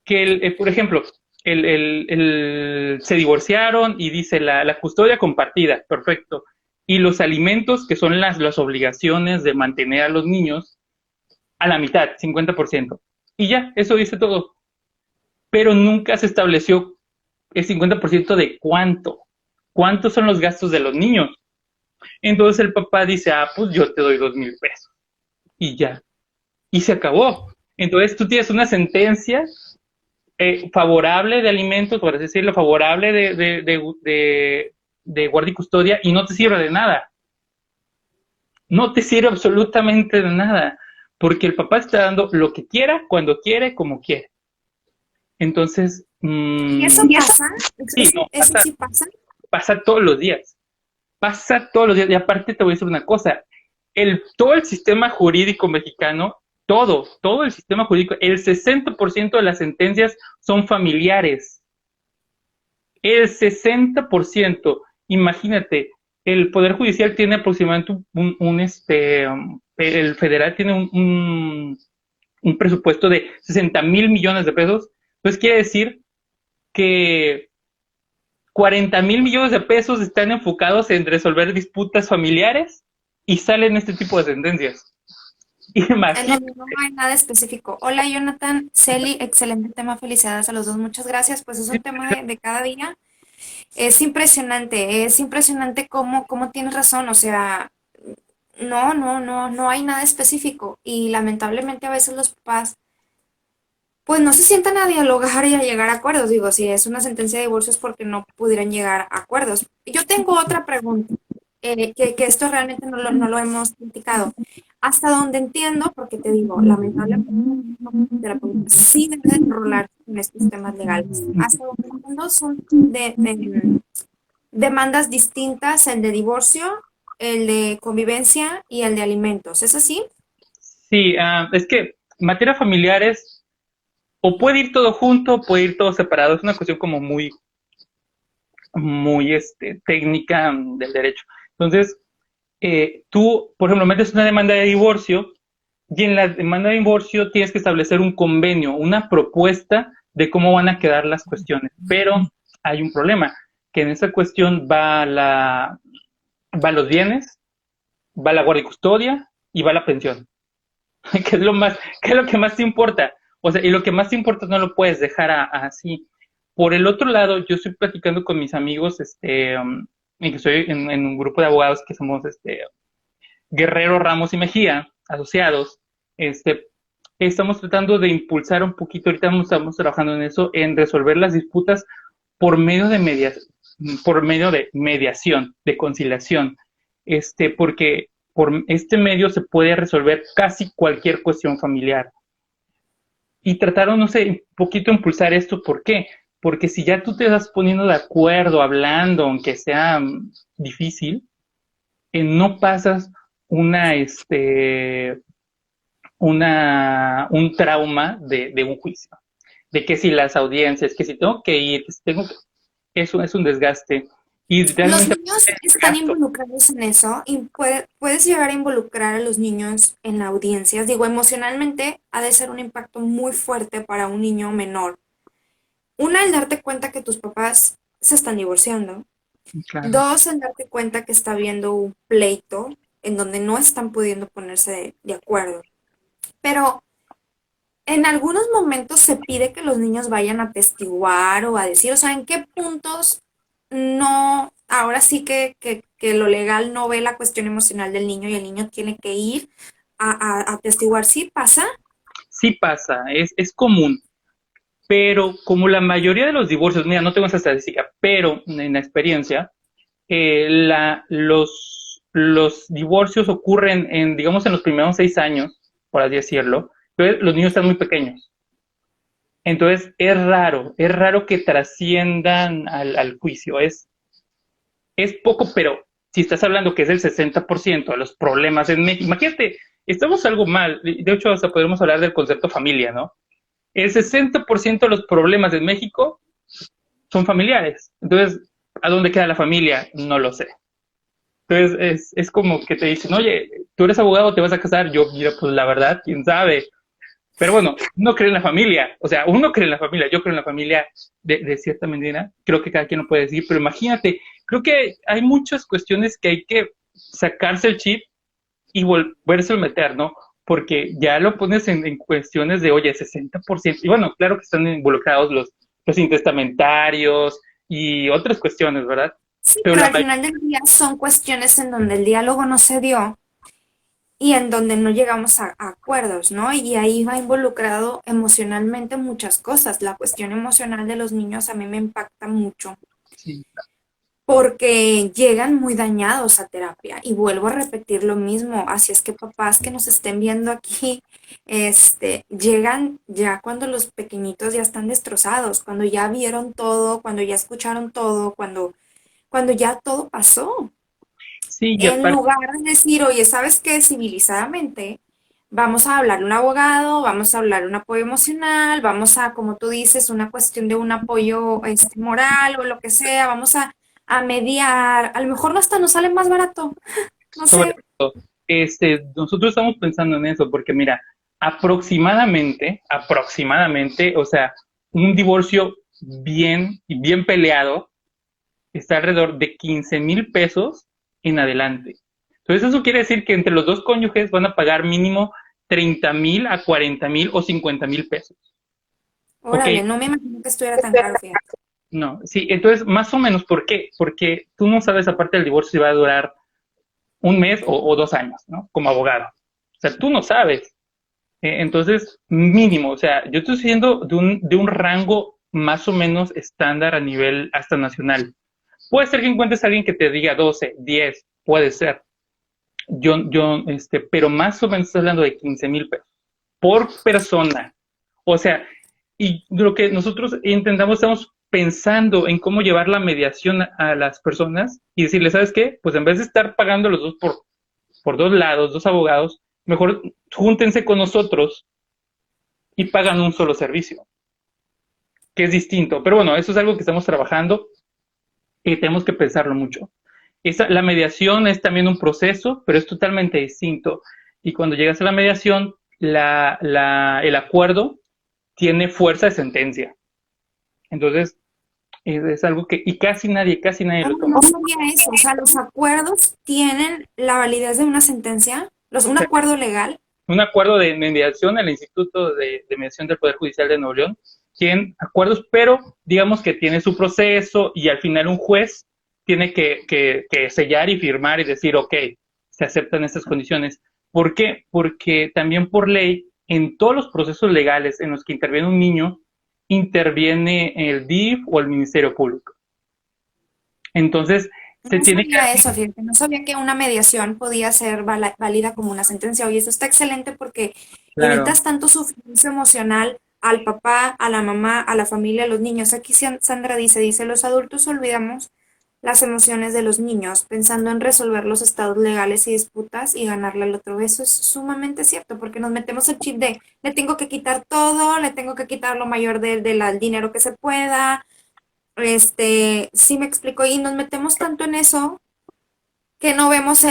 A: que, por ejemplo, se divorciaron y dice la custodia compartida, perfecto, y los alimentos, que son las obligaciones de mantener a los niños, a la mitad, 50%. Y ya, eso dice todo. Pero nunca se estableció el 50% de cuántos son los gastos de los niños. Entonces el papá dice, pues yo te doy 2,000 pesos. Y ya. Y se acabó. Entonces tú tienes una sentencia favorable de alimentos, por así decirlo, favorable de guardia y custodia, y no te sirve de nada. No te sirve absolutamente de nada. Porque el papá está dando lo que quiera, cuando quiere, como quiere. Entonces,
B: ¿Y eso pasa?
A: sí, no,
B: ¿Eso sí pasa?
A: pasa todos los días. Pasa todos los días. Y aparte te voy a decir una cosa, todo el sistema jurídico mexicano, todo el sistema jurídico, el 60% de las sentencias son familiares. El 60%. Imagínate, el Poder Judicial tiene aproximadamente el federal tiene un presupuesto de 60,000 millones de pesos. Entonces quiere decir que 40,000 millones de pesos están enfocados en resolver disputas familiares y salen este tipo de sentencias.
B: En
A: Imagínate.
B: donde no hay nada específico. Hola, Jonathan, Celi, excelente tema, felicidades a los dos, muchas gracias. Pues es un tema de cada día. Es impresionante cómo tienes razón, o sea, no hay nada específico. Y lamentablemente a veces los papás, pues no se sientan a dialogar y a llegar a acuerdos. Digo, si es una sentencia de divorcio es porque no pudieran llegar a acuerdos. Yo tengo otra pregunta, que esto realmente no lo hemos criticado. Hasta donde entiendo, porque te digo, lamentablemente como terapeuta sí debe de enrolar en estos temas legales. Hasta donde entiendo son demandas distintas, el de divorcio, el de convivencia y el de alimentos. ¿Es así?
A: Sí, es que materia familiar es, o puede ir todo junto, o puede ir todo separado. Es una cuestión como muy técnica del derecho. Entonces, tú, por ejemplo, metes una demanda de divorcio y en la demanda de divorcio tienes que establecer un convenio, una propuesta de cómo van a quedar las cuestiones. Pero hay un problema, que en esa cuestión va los bienes, va la guardia y custodia y va la pensión, que es lo que más te importa. O sea, y lo que más te importa no lo puedes dejar así. Por el otro lado, yo estoy platicando con mis amigos, y que estoy en un grupo de abogados que somos Guerrero, Ramos y Mejía, asociados. este, Estamos tratando de impulsar un poquito, ahorita estamos trabajando en eso, en resolver las disputas por medio de por medio de mediación, de conciliación, porque por este medio se puede resolver casi cualquier cuestión familiar. Y trataron, no sé, un poquito impulsar esto, ¿por qué? Porque si ya tú te vas poniendo de acuerdo, hablando, aunque sea difícil, no pasas una, un trauma de un juicio, de que si las audiencias, que si tengo que ir, que si tengo que... Eso es un desgaste. Y
B: Los
A: realmente
B: niños están
A: gasto.
B: involucrados en eso y puedes llegar a involucrar a los niños en la audiencia. Digo, emocionalmente ha de ser un impacto muy fuerte para un niño menor. Una, el darte cuenta que tus papás se están divorciando.
A: Claro.
B: Dos, el darte cuenta que está habiendo un pleito en donde no están pudiendo ponerse de acuerdo. Pero en algunos momentos se pide que los niños vayan a testiguar o a decir, o sea, en qué puntos no, ahora sí que lo legal no ve la cuestión emocional del niño y el niño tiene que ir a testiguar. ¿Sí pasa?
A: sí pasa, es común, pero como la mayoría de los divorcios, mira, no tengo esa estadística, pero en la experiencia, los divorcios ocurren en, digamos, en los primeros 6 años, por así decirlo, pero los niños están muy pequeños. Entonces, es raro que trasciendan al juicio. Es poco, pero si estás hablando que es el 60% de los problemas en México, imagínate, estamos algo mal. De hecho, hasta podemos hablar del concepto familia, ¿no? El 60% de los problemas en México son familiares. Entonces, ¿a dónde queda la familia? No lo sé. Entonces, es como que te dicen, oye, tú eres abogado, te vas a casar. Yo, mira, pues la verdad, quién sabe. Pero bueno, uno cree en la familia, o sea, uno cree en la familia, yo creo en la familia de cierta manera, creo que cada quien lo puede decir, pero imagínate, creo que hay muchas cuestiones que hay que sacarse el chip y volverse a meter, ¿no? Porque ya lo pones en cuestiones de, oye, 60%, y bueno, claro que están involucrados los intestamentarios y otras cuestiones, ¿verdad?
B: Sí,
A: Pero
B: pero
A: la
B: al final del día son cuestiones en donde el diálogo no se dio y en donde no llegamos a acuerdos, ¿no? Y ahí va involucrado emocionalmente muchas cosas. La cuestión emocional de los niños a mí me impacta mucho
A: sí,
B: porque llegan muy dañados a terapia y vuelvo a repetir lo mismo, así es que papás que nos estén viendo aquí, llegan ya cuando los pequeñitos ya están destrozados, cuando ya vieron todo, cuando ya escucharon todo, cuando ya todo pasó.
A: sí, y
B: En
A: aparte,
B: lugar de decir, oye, ¿sabes qué? Civilizadamente, vamos a hablar un abogado, vamos a hablar un apoyo emocional, vamos a, como tú dices, una cuestión de un apoyo moral o lo que sea, vamos a mediar, a lo mejor no hasta nos sale más barato, no
A: sobre
B: sé.
A: nosotros estamos pensando en eso, porque mira, aproximadamente, o sea, un divorcio bien y bien peleado está alrededor de 15,000 pesos en adelante. Entonces eso quiere decir que entre los dos cónyuges van a pagar mínimo 30,000 a 40,000 o 50,000 pesos. ¿Ok?
B: Órale, no me imagino que esto era tan caro, fíjate.
A: No, sí, entonces más o menos, ¿por qué? Porque tú no sabes aparte del divorcio si va a durar un mes o 2 años, ¿no? Como abogado. O sea, tú no sabes. Entonces, mínimo, o sea, yo estoy siendo de un rango más o menos estándar a nivel hasta nacional. Puede ser que encuentres a alguien que te diga 12, 10, puede ser. Pero más o menos estoy hablando de 15,000 pesos por persona. O sea, y lo que nosotros intentamos, estamos pensando en cómo llevar la mediación a las personas y decirles, ¿sabes qué? Pues en vez de estar pagando los dos por dos lados, dos abogados, mejor júntense con nosotros y pagan un solo servicio, que es distinto. Pero bueno, eso es algo que estamos trabajando y tenemos que pensarlo mucho. La mediación es también un proceso, pero es totalmente distinto. Y cuando llegas a la mediación, el acuerdo tiene fuerza de sentencia. Entonces, es algo que, y casi nadie
B: Ah,
A: lo toma.
B: no sabía eso, o sea, los acuerdos tienen la validez de una sentencia, un acuerdo legal.
A: Un acuerdo de mediación, el Instituto de Mediación del Poder Judicial de Nuevo León, tienen acuerdos, pero digamos que tiene su proceso y al final un juez tiene que sellar y firmar y decir, ok, se aceptan estas condiciones. ¿Por qué? Porque también por ley, en todos los procesos legales en los que interviene un niño, interviene el DIF o el Ministerio Público. Entonces, se
B: No
A: tiene que...
B: sabía eso, fíjate, no sabía que una mediación podía ser válida como una sentencia. Oye, eso está excelente porque
A: Claro,
B: evitas tanto sufrimiento emocional al papá, a la mamá, a la familia, a los niños. Aquí Sandra dice, los adultos olvidamos las emociones de los niños pensando en resolver los estados legales y disputas y ganarle al otro. Eso es sumamente cierto porque nos metemos el chip de le tengo que quitar todo, le tengo que quitar lo mayor del dinero que se pueda. Sí me explico, y nos metemos tanto en eso que no vemos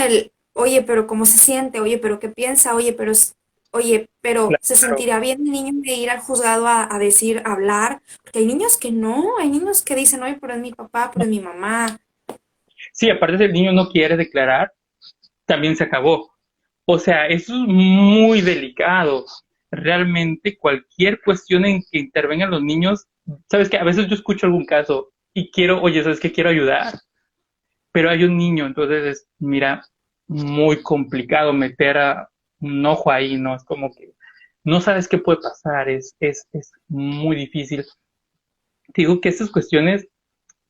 B: oye, pero cómo se siente, oye, pero qué piensa, oye, pero se
A: claro.
B: sentirá bien el niño de ir al juzgado a decir, a hablar, porque hay niños que no, hay niños que dicen, oye, pero es mi papá, pero es mi mamá.
A: Sí, aparte si el niño no quiere declarar, también se acabó. O sea, eso es muy delicado. Realmente cualquier cuestión en que intervengan los niños, sabes que a veces yo escucho algún caso y quiero, oye, sabes que quiero ayudar, pero hay un niño, entonces es, mira, muy complicado meter a un ojo ahí, ¿no? Es como que no sabes qué puede pasar, es muy difícil. Te digo que estas cuestiones,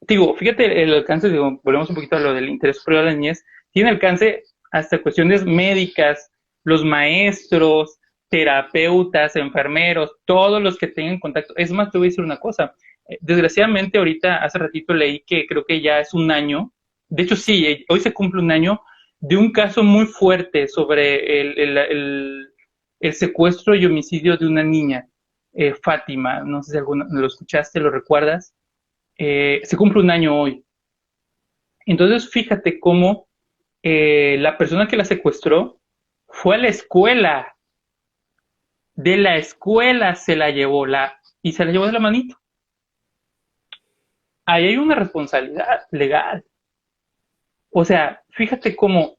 A: te digo, fíjate el alcance, digo, volvemos un poquito a lo del interés superior de la niñez, tiene alcance hasta cuestiones médicas, los maestros, terapeutas, enfermeros, todos los que tengan contacto. Es más, te voy a decir una cosa, desgraciadamente ahorita, hace ratito leí que creo que ya es un año, de hecho sí, hoy se cumple un año de un caso muy fuerte sobre el secuestro y homicidio de una niña, Fátima, no sé si alguno lo escuchaste, lo recuerdas, se cumple un año hoy. Entonces, fíjate cómo la persona que la secuestró fue a la escuela, de la escuela se la llevó y se la llevó de la manito. Ahí hay una responsabilidad legal. O sea, fíjate cómo,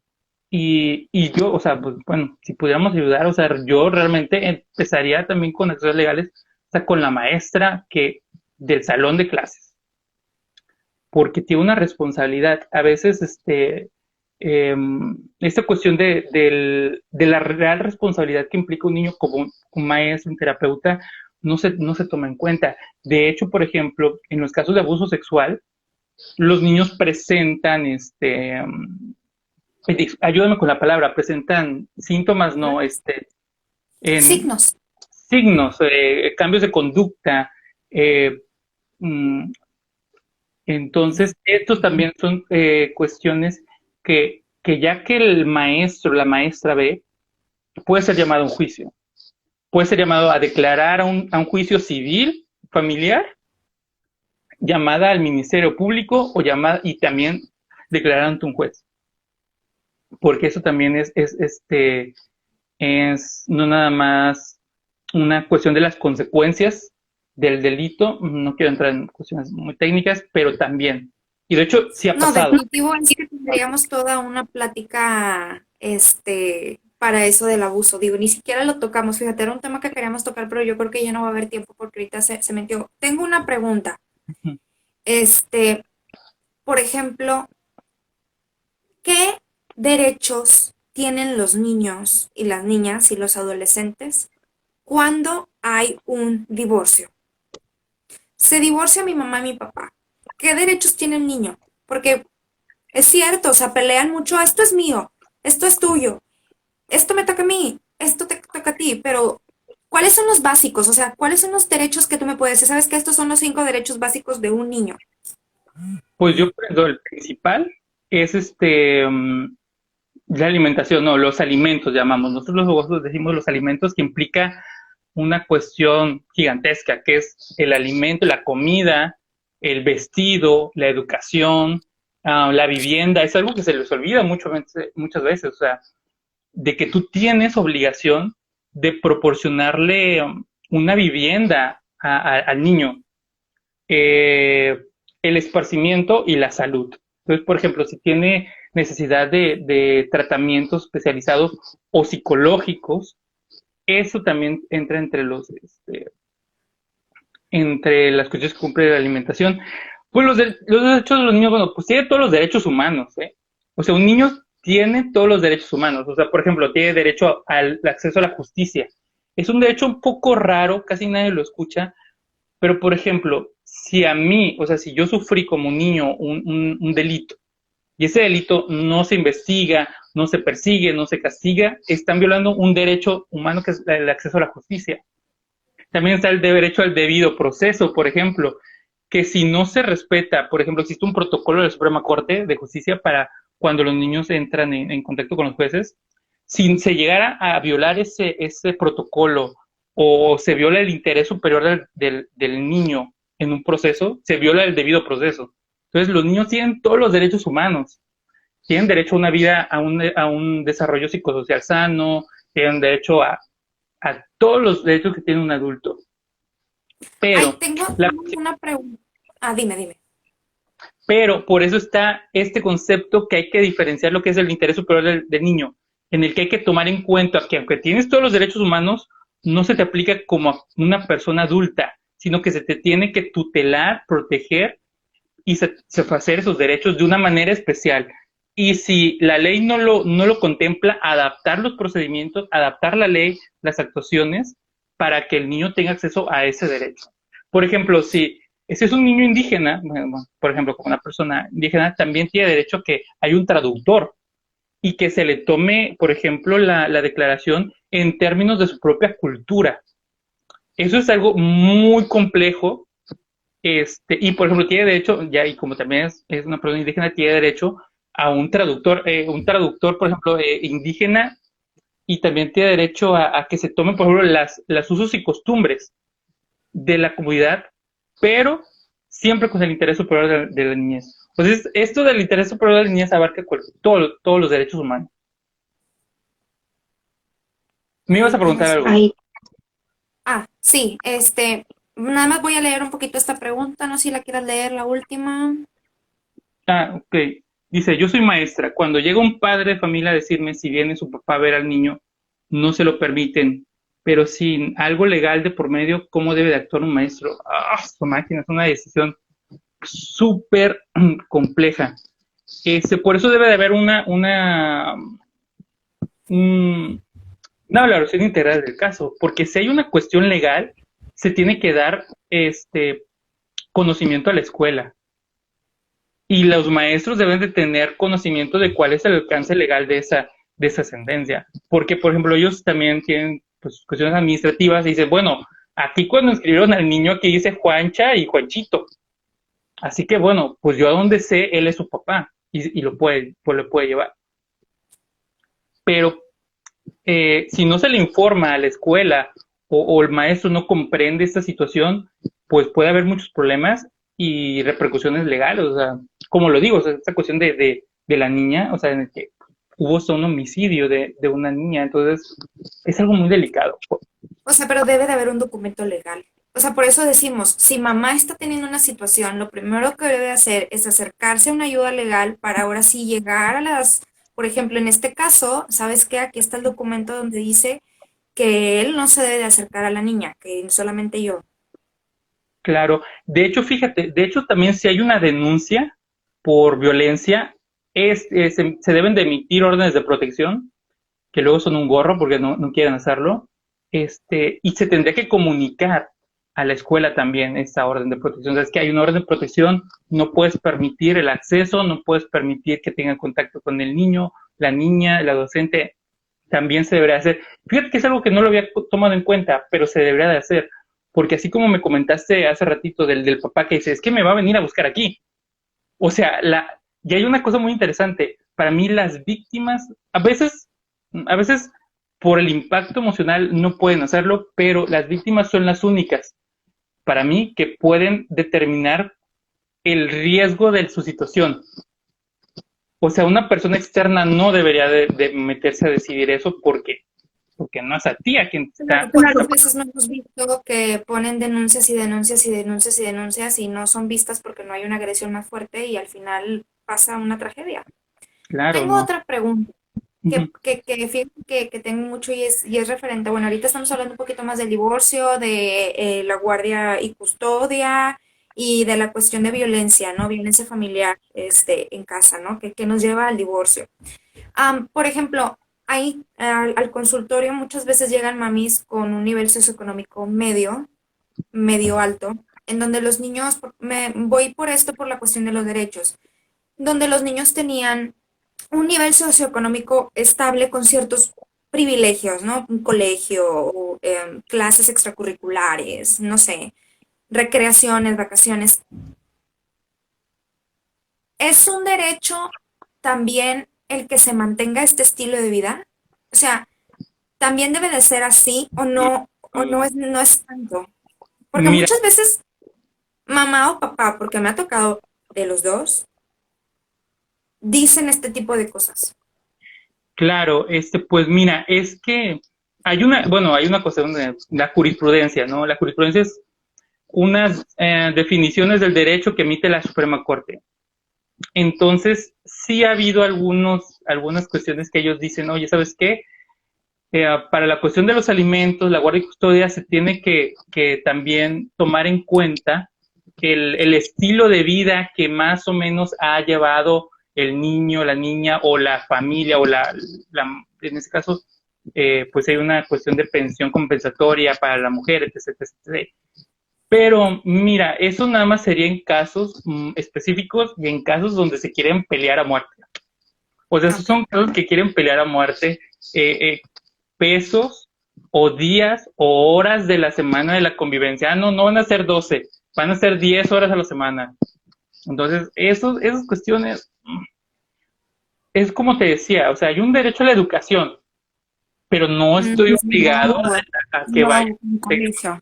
A: y yo, o sea, pues bueno, si pudiéramos ayudar, o sea, yo realmente empezaría también con acciones legales, o sea, con la maestra del salón de clases, porque tiene una responsabilidad. A veces, esta cuestión de la real responsabilidad que implica un niño como un maestro, un terapeuta, no se toma en cuenta. De hecho, por ejemplo, en los casos de abuso sexual, los niños presentan, ayúdame con la palabra, presentan síntomas, no, en
B: Signos.
A: signos, cambios de conducta. eh, mm, entonces, estos también son cuestiones que ya que el maestro, la maestra ve, puede ser llamado a un juicio, puede ser llamado a declarar a un juicio civil familiar, llamada al Ministerio Público o llamada y también declarar ante un juez, porque eso también es no nada más una cuestión de las consecuencias del delito, no quiero entrar en cuestiones muy técnicas, pero también, y de hecho sí ha
B: No,
A: pasado.
B: definitivo es que tendríamos toda una plática, para eso del abuso. Digo, ni siquiera lo tocamos. Fíjate, era un tema que queríamos tocar, pero yo creo que ya no va a haber tiempo porque ahorita se metió. Tengo una pregunta. Este, por ejemplo, ¿qué derechos tienen los niños y las niñas y los adolescentes cuando hay un divorcio? Se divorcia mi mamá y mi papá. ¿Qué derechos tiene el niño? Porque es cierto, o sea, pelean mucho, esto es mío, esto es tuyo, esto me toca a mí, esto te toca a ti, pero ¿cuáles son los básicos? O sea, ¿cuáles son los derechos que tú me puedes decir? ¿Sabes que estos son los 5 derechos básicos de un niño?
A: Pues yo creo el principal es la alimentación, no, los alimentos llamamos. Nosotros los abogados decimos los alimentos, que implica una cuestión gigantesca, que es el alimento, la comida, el vestido, la educación, la vivienda. Es algo que se les olvida muchas veces, o sea, de que tú tienes obligación de proporcionarle una vivienda al niño, el esparcimiento y la salud. Entonces, por ejemplo, si tiene necesidad de tratamientos especializados o psicológicos, eso también entra entre las cuestiones que cumple la alimentación. Pues los derechos de los niños, bueno, pues tiene todos los derechos humanos, ¿eh? O sea, un niño tiene todos los derechos humanos. O sea, por ejemplo, tiene derecho al acceso a la justicia. Es un derecho un poco raro, casi nadie lo escucha, pero por ejemplo, si a mí, o sea, si yo sufrí como niño un delito, y ese delito no se investiga, no se persigue, no se castiga, están violando un derecho humano que es el acceso a la justicia. También está el derecho al debido proceso, por ejemplo, que si no se respeta, por ejemplo, existe un protocolo de la Suprema Corte de Justicia para cuando los niños entran en contacto con los jueces, si se llegara a violar ese protocolo o se viola el interés superior del niño en un proceso, se viola el debido proceso. Entonces, los niños tienen todos los derechos humanos, tienen derecho a una vida, a un desarrollo psicosocial sano, tienen derecho a todos los derechos que tiene un adulto.
B: Ay,
A: Pero,
B: tengo una pregunta. Ah, dime.
A: pero por eso está este concepto que hay que diferenciar lo que es el interés superior del niño, en el que hay que tomar en cuenta que aunque tienes todos los derechos humanos, no se te aplica como a una persona adulta, sino que se te tiene que tutelar, proteger y satisfacer esos derechos de una manera especial. Y si la ley no lo contempla, adaptar los procedimientos, adaptar la ley, las actuaciones, para que el niño tenga acceso a ese derecho. Por ejemplo, si es un niño indígena, bueno, por ejemplo, como una persona indígena, también tiene derecho a que hay un traductor y que se le tome, por ejemplo, la declaración en términos de su propia cultura. Eso es algo muy complejo, y por ejemplo, tiene derecho, ya, y como también es una persona indígena, tiene derecho a un traductor, por ejemplo, indígena, y también tiene derecho a que se tomen, por ejemplo, las usos y costumbres de la comunidad, pero siempre con el interés superior de la niñez. Entonces, esto del interés superior de la niñez abarca todos los derechos humanos. Me ibas
B: Ahí
A: a preguntar
B: tienes.
A: algo.
B: Sí, nada más voy a leer un poquito esta pregunta, no sé si la quieras leer, la última.
A: Ok. Dice, yo soy maestra. Cuando llega un padre de familia a decirme si viene su papá a ver al niño, no se lo permiten. Pero sin algo legal de por medio, ¿cómo debe de actuar un maestro? Su máquina, es una decisión súper compleja. Por eso debe de haber una valoración integral del caso, porque si hay una cuestión legal, se tiene que dar conocimiento a la escuela. Y los maestros deben de tener conocimiento de cuál es el alcance legal de esa sentencia. Porque, por ejemplo, ellos también tienen pues, cuestiones administrativas y dicen, bueno, aquí cuando inscribieron al niño aquí dice Juancha y Juanchito. Así que, bueno, pues yo a donde sé, él es su papá y lo puede llevar. Pero si no se le informa a la escuela o el maestro no comprende esta situación, pues puede haber muchos problemas y repercusiones legales. O sea, como lo digo, o sea, esta cuestión de la niña, o sea, en el que hubo un homicidio de una niña, entonces es algo muy delicado.
B: O sea, pero debe de haber un documento legal. O sea, por eso decimos, si mamá está teniendo una situación, lo primero que debe hacer es acercarse a una ayuda legal para ahora sí llegar a por ejemplo, en este caso, ¿sabes qué? Aquí está el documento donde dice que él no se debe de acercar a la niña, que solamente yo.
A: Claro, de hecho, fíjate, de hecho también si hay una denuncia por violencia, se deben de emitir órdenes de protección, que luego son un gorro porque no quieren hacerlo, y se tendría que comunicar a la escuela también esta orden de protección. O sea, es que hay una orden de protección, no puedes permitir el acceso, no puedes permitir que tengan contacto con el niño, la niña, la docente, también se debería hacer. Fíjate que es algo que no lo había tomado en cuenta, pero se debería de hacer, porque así como me comentaste hace ratito del papá que dice, es que me va a venir a buscar aquí. O sea, y hay una cosa muy interesante, para mí las víctimas, a veces por el impacto emocional no pueden hacerlo, pero las víctimas son las únicas, para mí, que pueden determinar el riesgo de su situación. O sea, una persona externa no debería de meterse a decidir eso porque no es a ti a quien
B: Claro,
A: está.
B: ¿cuántas veces no hemos visto que ponen denuncias y denuncias y denuncias y denuncias y no son vistas porque no hay una agresión más fuerte y al final pasa una tragedia?
A: Claro,
B: Tengo
A: no.
B: otra pregunta
A: Uh-huh.
B: fíjate que tengo mucho y es referente. Bueno, ahorita estamos hablando un poquito más del divorcio, de la guardia y custodia y de la cuestión de violencia, ¿no? Violencia familiar en casa, ¿no? Que nos lleva al divorcio. Por ejemplo, ahí al consultorio muchas veces llegan mamis con un nivel socioeconómico medio alto, en donde los niños, me voy por esto por la cuestión de los derechos, donde los niños tenían un nivel socioeconómico estable con ciertos privilegios, ¿no? Un colegio, clases extracurriculares, no sé, recreaciones, vacaciones. ¿Es un derecho también el que se mantenga este estilo de vida? O sea, ¿también debe de ser así o no es tanto? Porque
A: Mira,
B: muchas veces mamá o papá, porque me ha tocado de los dos, dicen este tipo de cosas.
A: claro, pues mira, es que hay una cuestión de la jurisprudencia, ¿no? La jurisprudencia es unas definiciones del derecho que emite la Suprema Corte. Entonces, sí ha habido algunas cuestiones que ellos dicen, oye, ¿sabes qué? Para la cuestión de los alimentos, la guardia y custodia se tiene que también tomar en cuenta el estilo de vida que más o menos ha llevado el niño, la niña o la familia o en este caso pues hay una cuestión de pensión compensatoria para la mujer, etc, etc. Pero mira, eso nada más sería en casos específicos y en casos donde se quieren pelear a muerte. O sea, esos
B: Ok.
A: son casos que quieren pelear a muerte, pesos o días o horas de la semana de la convivencia. Ah, no, no van a ser 12, van a ser 10 horas a la semana. Entonces, esas cuestiones, es como te decía, o sea, hay un derecho a la educación, pero no estoy obligado
B: No,
A: a que vaya.
B: no, un colegio.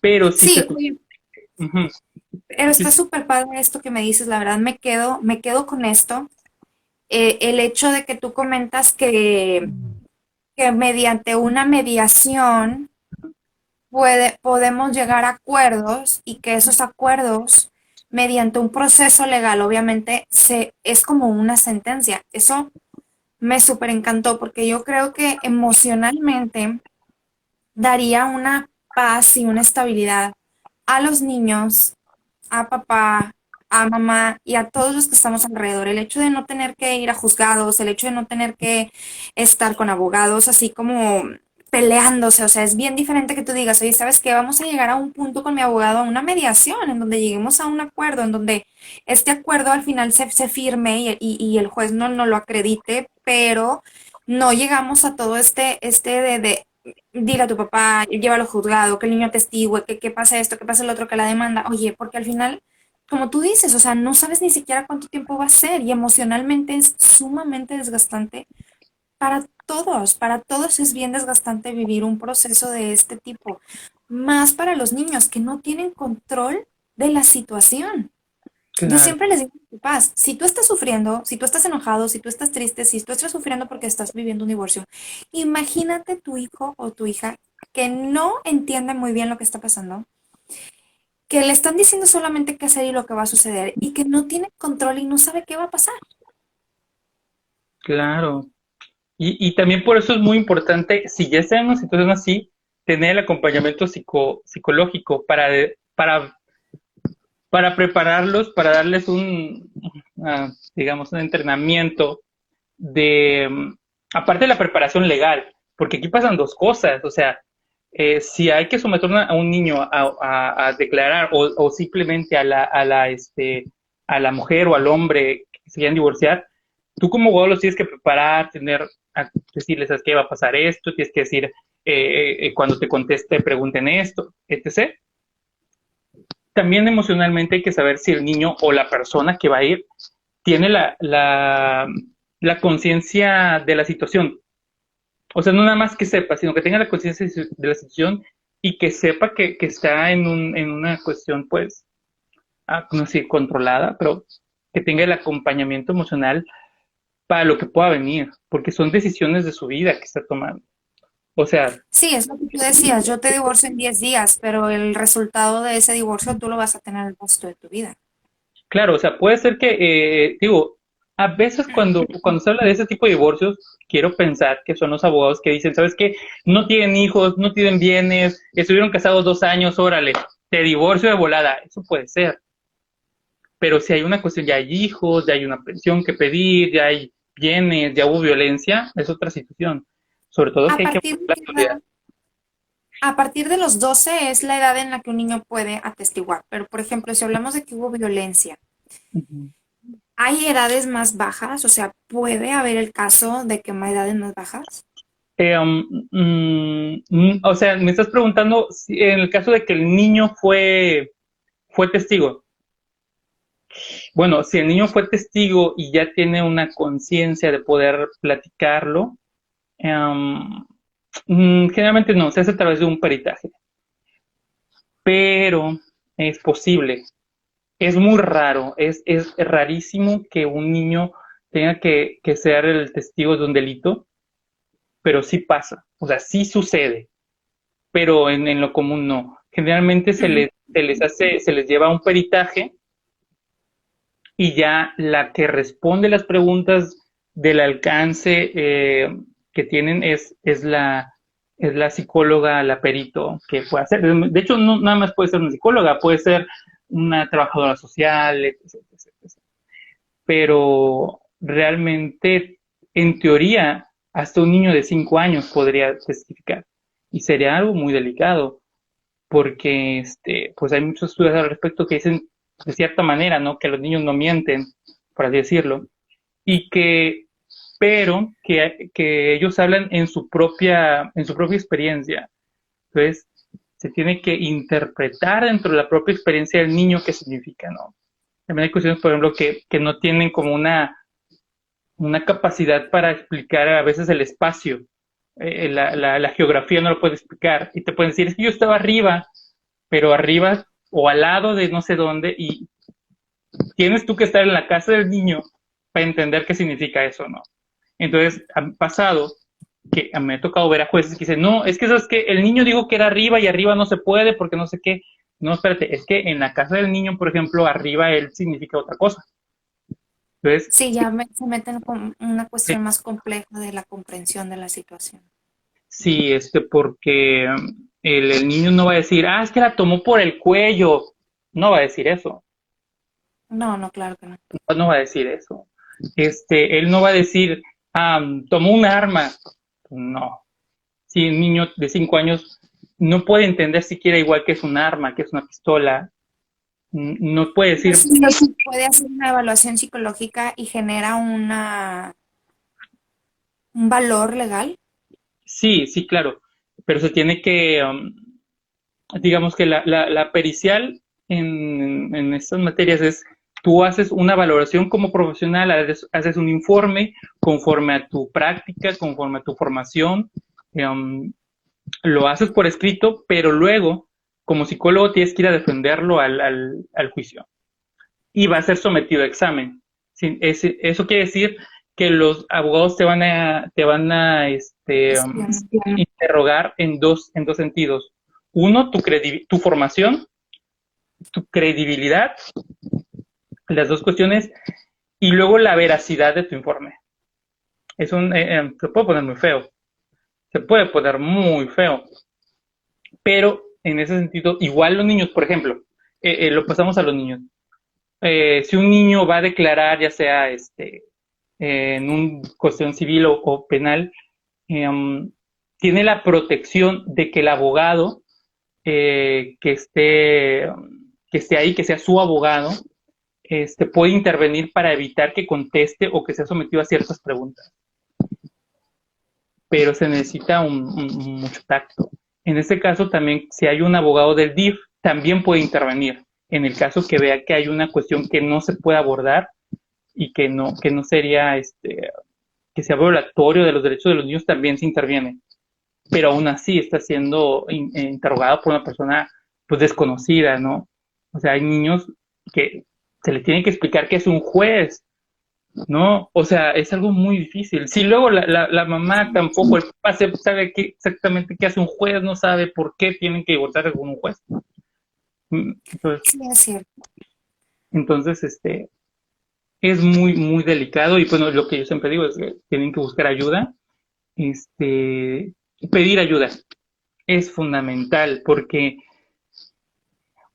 A: Pero si
B: Sí,
A: se...
B: oye,
A: Ujú,
B: pero
A: sí,
B: está súper padre esto que me dices, la verdad me quedo con esto. El hecho de que tú comentas que mediante una mediación podemos llegar a acuerdos y que esos acuerdos, mediante un proceso legal, obviamente, es como una sentencia. Eso me súper encantó porque yo creo que emocionalmente daría una paz y una estabilidad a los niños, a papá, a mamá y a todos los que estamos alrededor. El hecho de no tener que ir a juzgados, el hecho de no tener que estar con abogados así como peleándose, o sea, es bien diferente que tú digas, oye, ¿sabes qué? Vamos a llegar a un punto con mi abogado, a una mediación, en donde lleguemos a un acuerdo, en donde este acuerdo al final se firme y el juez no lo acredite, pero no llegamos a todo este de dile a tu papá, llévalo al juzgado, que el niño atestigue, que pasa esto, que pasa el otro, que la demanda. Oye, porque al final, como tú dices, o sea, no sabes ni siquiera cuánto tiempo va a ser y emocionalmente es sumamente desgastante para todos es bien desgastante vivir un proceso de este tipo, más para los niños que no tienen control de la situación. Yo
A: claro,
B: siempre les digo a mis papás, si tú estás sufriendo, si tú estás enojado, si tú estás triste, si tú estás sufriendo porque estás viviendo un divorcio, imagínate tu hijo o tu hija que no entiende muy bien lo que está pasando, que le están diciendo solamente qué hacer y lo que va a suceder y que no tiene control y no sabe qué va a pasar.
A: claro. Y también por eso es muy importante, si ya está en una situación así, tener el acompañamiento psicológico para prepararlos, para darles digamos, un entrenamiento de, aparte de la preparación legal, porque aquí pasan dos cosas, o sea, si hay que someter a un niño a declarar o simplemente a la mujer o al hombre que se quieran divorciar, tú como abogado los tienes que preparar, decirles, ¿sabes qué va a pasar esto? Tienes que decir, cuando te conteste, pregunten esto, etc. También emocionalmente hay que saber si el niño o la persona que va a ir tiene la conciencia de la situación. O sea, no nada más que sepa, sino que tenga la conciencia de la situación y que sepa que está en una cuestión, pues, no sé, controlada, pero que tenga el acompañamiento emocional para lo que pueda venir, porque son decisiones de su vida que está tomando. O sea,
B: Sí, es lo que tú decías, yo te divorcio en 10 días, pero el resultado de ese divorcio tú lo vas a tener el resto de tu vida.
A: claro, o sea, puede ser que, digo, a veces cuando se habla de ese tipo de divorcios, quiero pensar que son los abogados que dicen, ¿sabes qué? No tienen hijos, no tienen bienes, estuvieron casados 2 años, órale, te divorcio de volada. Eso puede ser. Pero si hay una cuestión, ya hay hijos, ya hay una pensión que pedir, ya hay bienes, ya hubo violencia, es otra situación. Sobre todo
B: ¿A
A: que hay que
B: partir
A: buscar
B: de
A: la
B: qué
A: autoridad.
B: edad? A partir de los 12 es la edad en la que un niño puede atestiguar, pero por ejemplo, si hablamos de que hubo violencia,
A: Ujú.
B: ¿hay edades más bajas? O sea, ¿puede haber el caso de que hay edades más bajas?
A: O sea, me estás preguntando si en el caso de que el niño fue testigo. Bueno, si el niño fue testigo y ya tiene una conciencia de poder platicarlo, generalmente no, se hace a través de un peritaje, pero es posible. Es muy raro, es rarísimo que un niño tenga que ser el testigo de un delito, pero sí pasa, o sea, sí sucede, pero en lo común no. Generalmente
B: Mm.
A: se les lleva a un peritaje y ya la que responde las preguntas del alcance que tienen es la psicóloga, la perito que puede hacer. De hecho, no nada más puede ser una psicóloga, puede ser una trabajadora social, etc. Pero realmente, en teoría, hasta un niño de 5 años podría testificar. Y sería algo muy delicado, porque pues hay muchos estudios al respecto que dicen de cierta manera, ¿no? Que los niños no mienten, por así decirlo, y que ellos hablan en su propia experiencia. Entonces, se tiene que interpretar dentro de la propia experiencia del niño qué significa, ¿no? También hay cuestiones, por ejemplo, que no tienen como una capacidad para explicar a veces el espacio. La geografía no lo puede explicar. Y te pueden decir, es que yo estaba arriba, pero arriba o al lado de no sé dónde, y tienes tú que estar en la casa del niño para entender qué significa eso, ¿no? Entonces, ha pasado que me ha tocado ver a jueces que dicen, no, es que sabes que el niño dijo que era arriba y arriba no se puede porque no sé qué. No, espérate, es que en la casa del niño, por ejemplo, arriba él significa otra cosa. Entonces,
B: Sí, se meten con una cuestión más compleja de la comprensión de la situación.
A: sí, porque el niño no va a decir, es que la tomó por el cuello. No va a decir eso.
B: No, no, claro que no.
A: No va a decir eso. Él no va a decir, tomó un arma. No. Si un niño de 5 años no puede entender siquiera igual que es un arma, que es una pistola, no puede decir,
B: Sí, sí puede hacer una evaluación psicológica y genera un valor legal.
A: sí, sí, claro, pero se tiene que, digamos que la pericial en estas materias es, tú haces una valoración como profesional, haces un informe conforme a tu práctica, conforme a tu formación, um, lo haces por escrito, pero luego, como psicólogo, tienes que ir a defenderlo al juicio y va a ser sometido a examen. Sí, eso quiere decir que los abogados te van a
B: Cuestión.
A: interrogar en dos sentidos. Uno, tu formación, tu credibilidad, las dos cuestiones, y luego la veracidad de tu informe. Se puede poner muy feo, se puede poner muy feo, pero en ese sentido, igual los niños, por ejemplo, lo pasamos a los niños. Si un niño va a declarar, ya sea en una cuestión civil o penal, eh, tiene la protección de que el abogado que esté ahí, que sea su abogado, puede intervenir para evitar que conteste o que sea sometido a ciertas preguntas. Pero se necesita mucho tacto. En este caso también, si hay un abogado del DIF, también puede intervenir. En el caso que vea que hay una cuestión que no se puede abordar y que no sería, que sea violatorio de los derechos de los niños, también se interviene. Pero aún así está siendo interrogado por una persona pues desconocida, ¿no? O sea, hay niños que se les tiene que explicar que es un juez, ¿no? O sea, es algo muy difícil. Si luego la mamá tampoco, el papá sabe exactamente qué hace un juez, no sabe por qué tienen que divorciarse con un juez. Entonces,
B: Sí, es cierto.
A: entonces, es muy, muy delicado y bueno, lo que yo siempre digo es que tienen que buscar ayuda, pedir ayuda es fundamental porque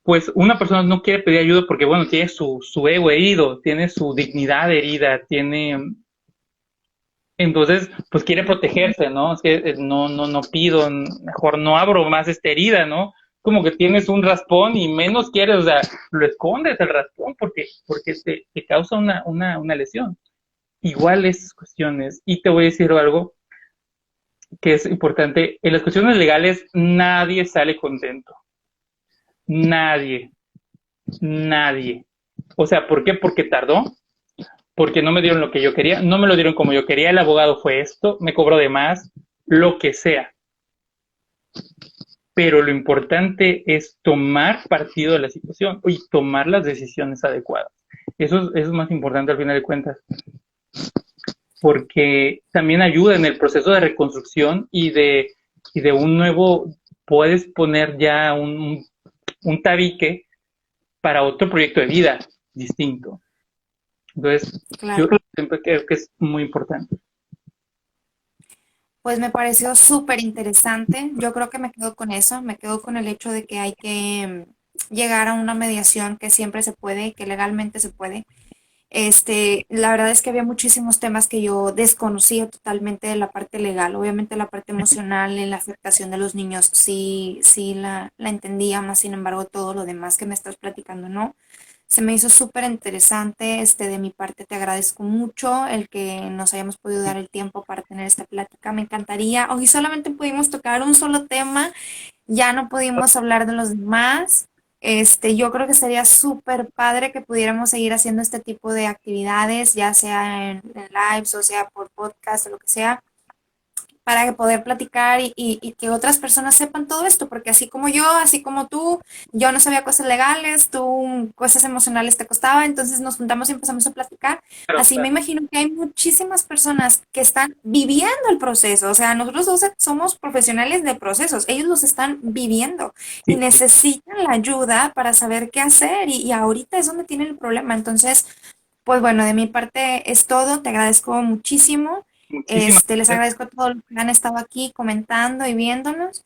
A: pues una persona no quiere pedir ayuda porque bueno, tiene su ego herido, tiene su dignidad herida, entonces pues quiere protegerse, ¿no? Es que no pido, mejor no abro más esta herida, ¿no? Como que tienes un raspón y menos quieres, o sea, lo escondes el raspón porque te causa una lesión. Igual esas cuestiones. Y te voy a decir algo que es importante. En las cuestiones legales nadie sale contento. Nadie. Nadie. O sea, ¿por qué? Porque tardó. Porque no me dieron lo que yo quería. No me lo dieron como yo quería. El abogado fue esto. Me cobró de más. Lo que sea. Pero lo importante es tomar partido de la situación y tomar las decisiones adecuadas. Eso es más importante al final de cuentas. Porque también ayuda en el proceso de reconstrucción y de un nuevo, puedes poner ya un tabique para otro proyecto de vida distinto. Entonces, yo
B: Claro.
A: siempre creo que es muy importante.
B: Pues me pareció súper interesante. Yo creo que me quedo con eso, me quedo con el hecho de que hay que llegar a una mediación que siempre se puede, que legalmente se puede. La verdad es que había muchísimos temas que yo desconocía totalmente de la parte legal. Obviamente la parte emocional en la afectación de los niños sí, sí la entendía, más sin embargo todo lo demás que me estás platicando, ¿no? Se me hizo súper interesante, de mi parte te agradezco mucho el que nos hayamos podido dar el tiempo para tener esta plática. Me encantaría, hoy solamente pudimos tocar un solo tema, ya no pudimos hablar de los demás. Yo creo que sería súper padre que pudiéramos seguir haciendo este tipo de actividades, ya sea en lives o sea por podcast o lo que sea, para que poder platicar y que otras personas sepan todo esto, porque así como yo, así como tú, yo no sabía cosas legales, tú cosas emocionales te costaba, entonces nos juntamos y empezamos a platicar.
A: Claro,
B: Así me
A: claro.
B: imagino que hay muchísimas personas que están viviendo el proceso, o sea, nosotros dos somos profesionales de procesos, ellos los están viviendo y
A: Sí, sí.
B: necesitan la ayuda para saber qué hacer y ahorita es donde tienen el problema. Entonces, pues bueno, de mi parte es todo, te agradezco muchísimo.
A: Muchísimas
B: Les
A: gracias.
B: agradezco a todos los que han estado aquí comentando y viéndonos.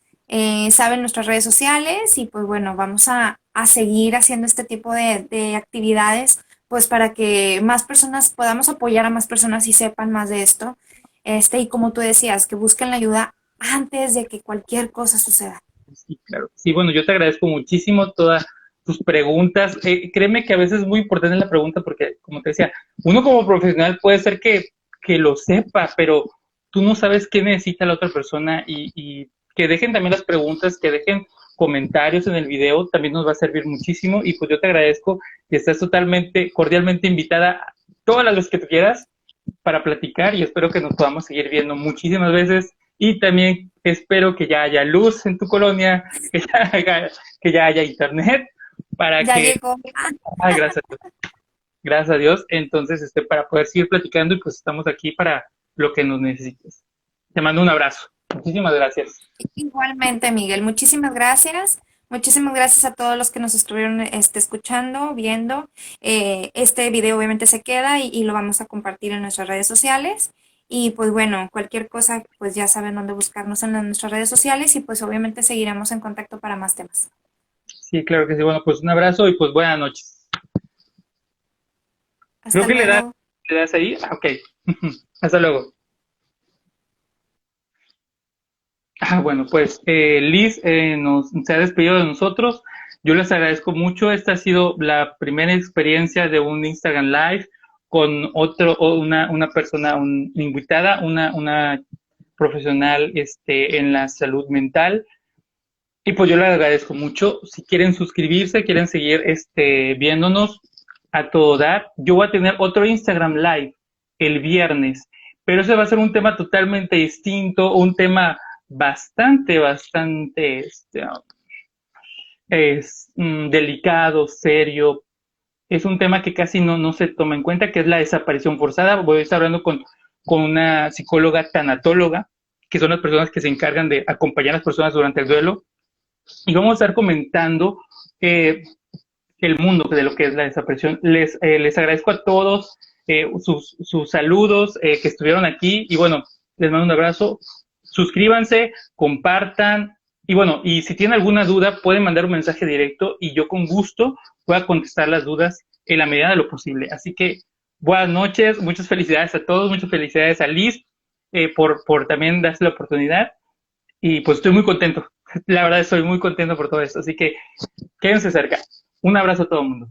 B: Saben nuestras redes sociales y pues bueno, vamos a seguir haciendo este tipo de actividades pues para que más personas podamos apoyar a más personas y sepan más de esto. Y como tú decías, que busquen la ayuda antes de que cualquier cosa suceda.
A: Sí, claro. Sí, bueno, yo te agradezco muchísimo todas tus preguntas. Créeme que a veces es muy importante la pregunta porque, como te decía, uno como profesional puede ser que lo sepa, pero tú no sabes qué necesita la otra persona y que dejen también las preguntas, que dejen comentarios en el video, también nos va a servir muchísimo. Y pues yo te agradezco que estás totalmente, cordialmente invitada todas las veces que tú quieras para platicar y espero que nos podamos seguir viendo muchísimas veces y también espero que ya haya luz en tu colonia, que ya haya internet para
B: Ya
A: que,
B: llegó.
A: ay, gracias a Dios, entonces para poder seguir platicando y pues estamos aquí para lo que nos necesites. Te mando un abrazo. Muchísimas gracias.
B: Igualmente, Miguel, muchísimas gracias. Muchísimas gracias a todos los que nos estuvieron escuchando, viendo. Este video obviamente se queda y lo vamos a compartir en nuestras redes sociales. Y pues bueno, cualquier cosa, pues ya saben dónde buscarnos en nuestras redes sociales y pues obviamente seguiremos en contacto para más temas.
A: Sí, claro que sí. Bueno, pues un abrazo y pues buenas noches. Creo
B: Hasta
A: que
B: luego.
A: le das ahí. Ah, ok. Hasta luego. Ah, bueno, pues Liz se ha despedido de nosotros. Yo les agradezco mucho. Esta ha sido la primera experiencia de un Instagram Live con una persona invitada, una profesional en la salud mental. Y pues yo les agradezco mucho. Si quieren suscribirse, quieren seguir viéndonos a todo dar, yo voy a tener otro Instagram Live el viernes, pero ese va a ser un tema totalmente distinto, un tema bastante delicado, serio. Es un tema que casi no se toma en cuenta, que es la desaparición forzada. Voy a estar hablando con una psicóloga tanatóloga, que son las personas que se encargan de acompañar a las personas durante el duelo. Y vamos a estar comentando eh, el mundo de lo que es la desaparición. Les agradezco a todos sus saludos que estuvieron aquí y bueno, les mando un abrazo. Suscríbanse, compartan y bueno, y si tienen alguna duda pueden mandar un mensaje directo y yo con gusto voy a contestar las dudas en la medida de lo posible. Así que buenas noches, muchas felicidades a todos, muchas felicidades a Liz por también darse la oportunidad y pues estoy muy contento. La verdad estoy muy contento por todo esto, así que quédense cerca. Un abrazo a todo el mundo.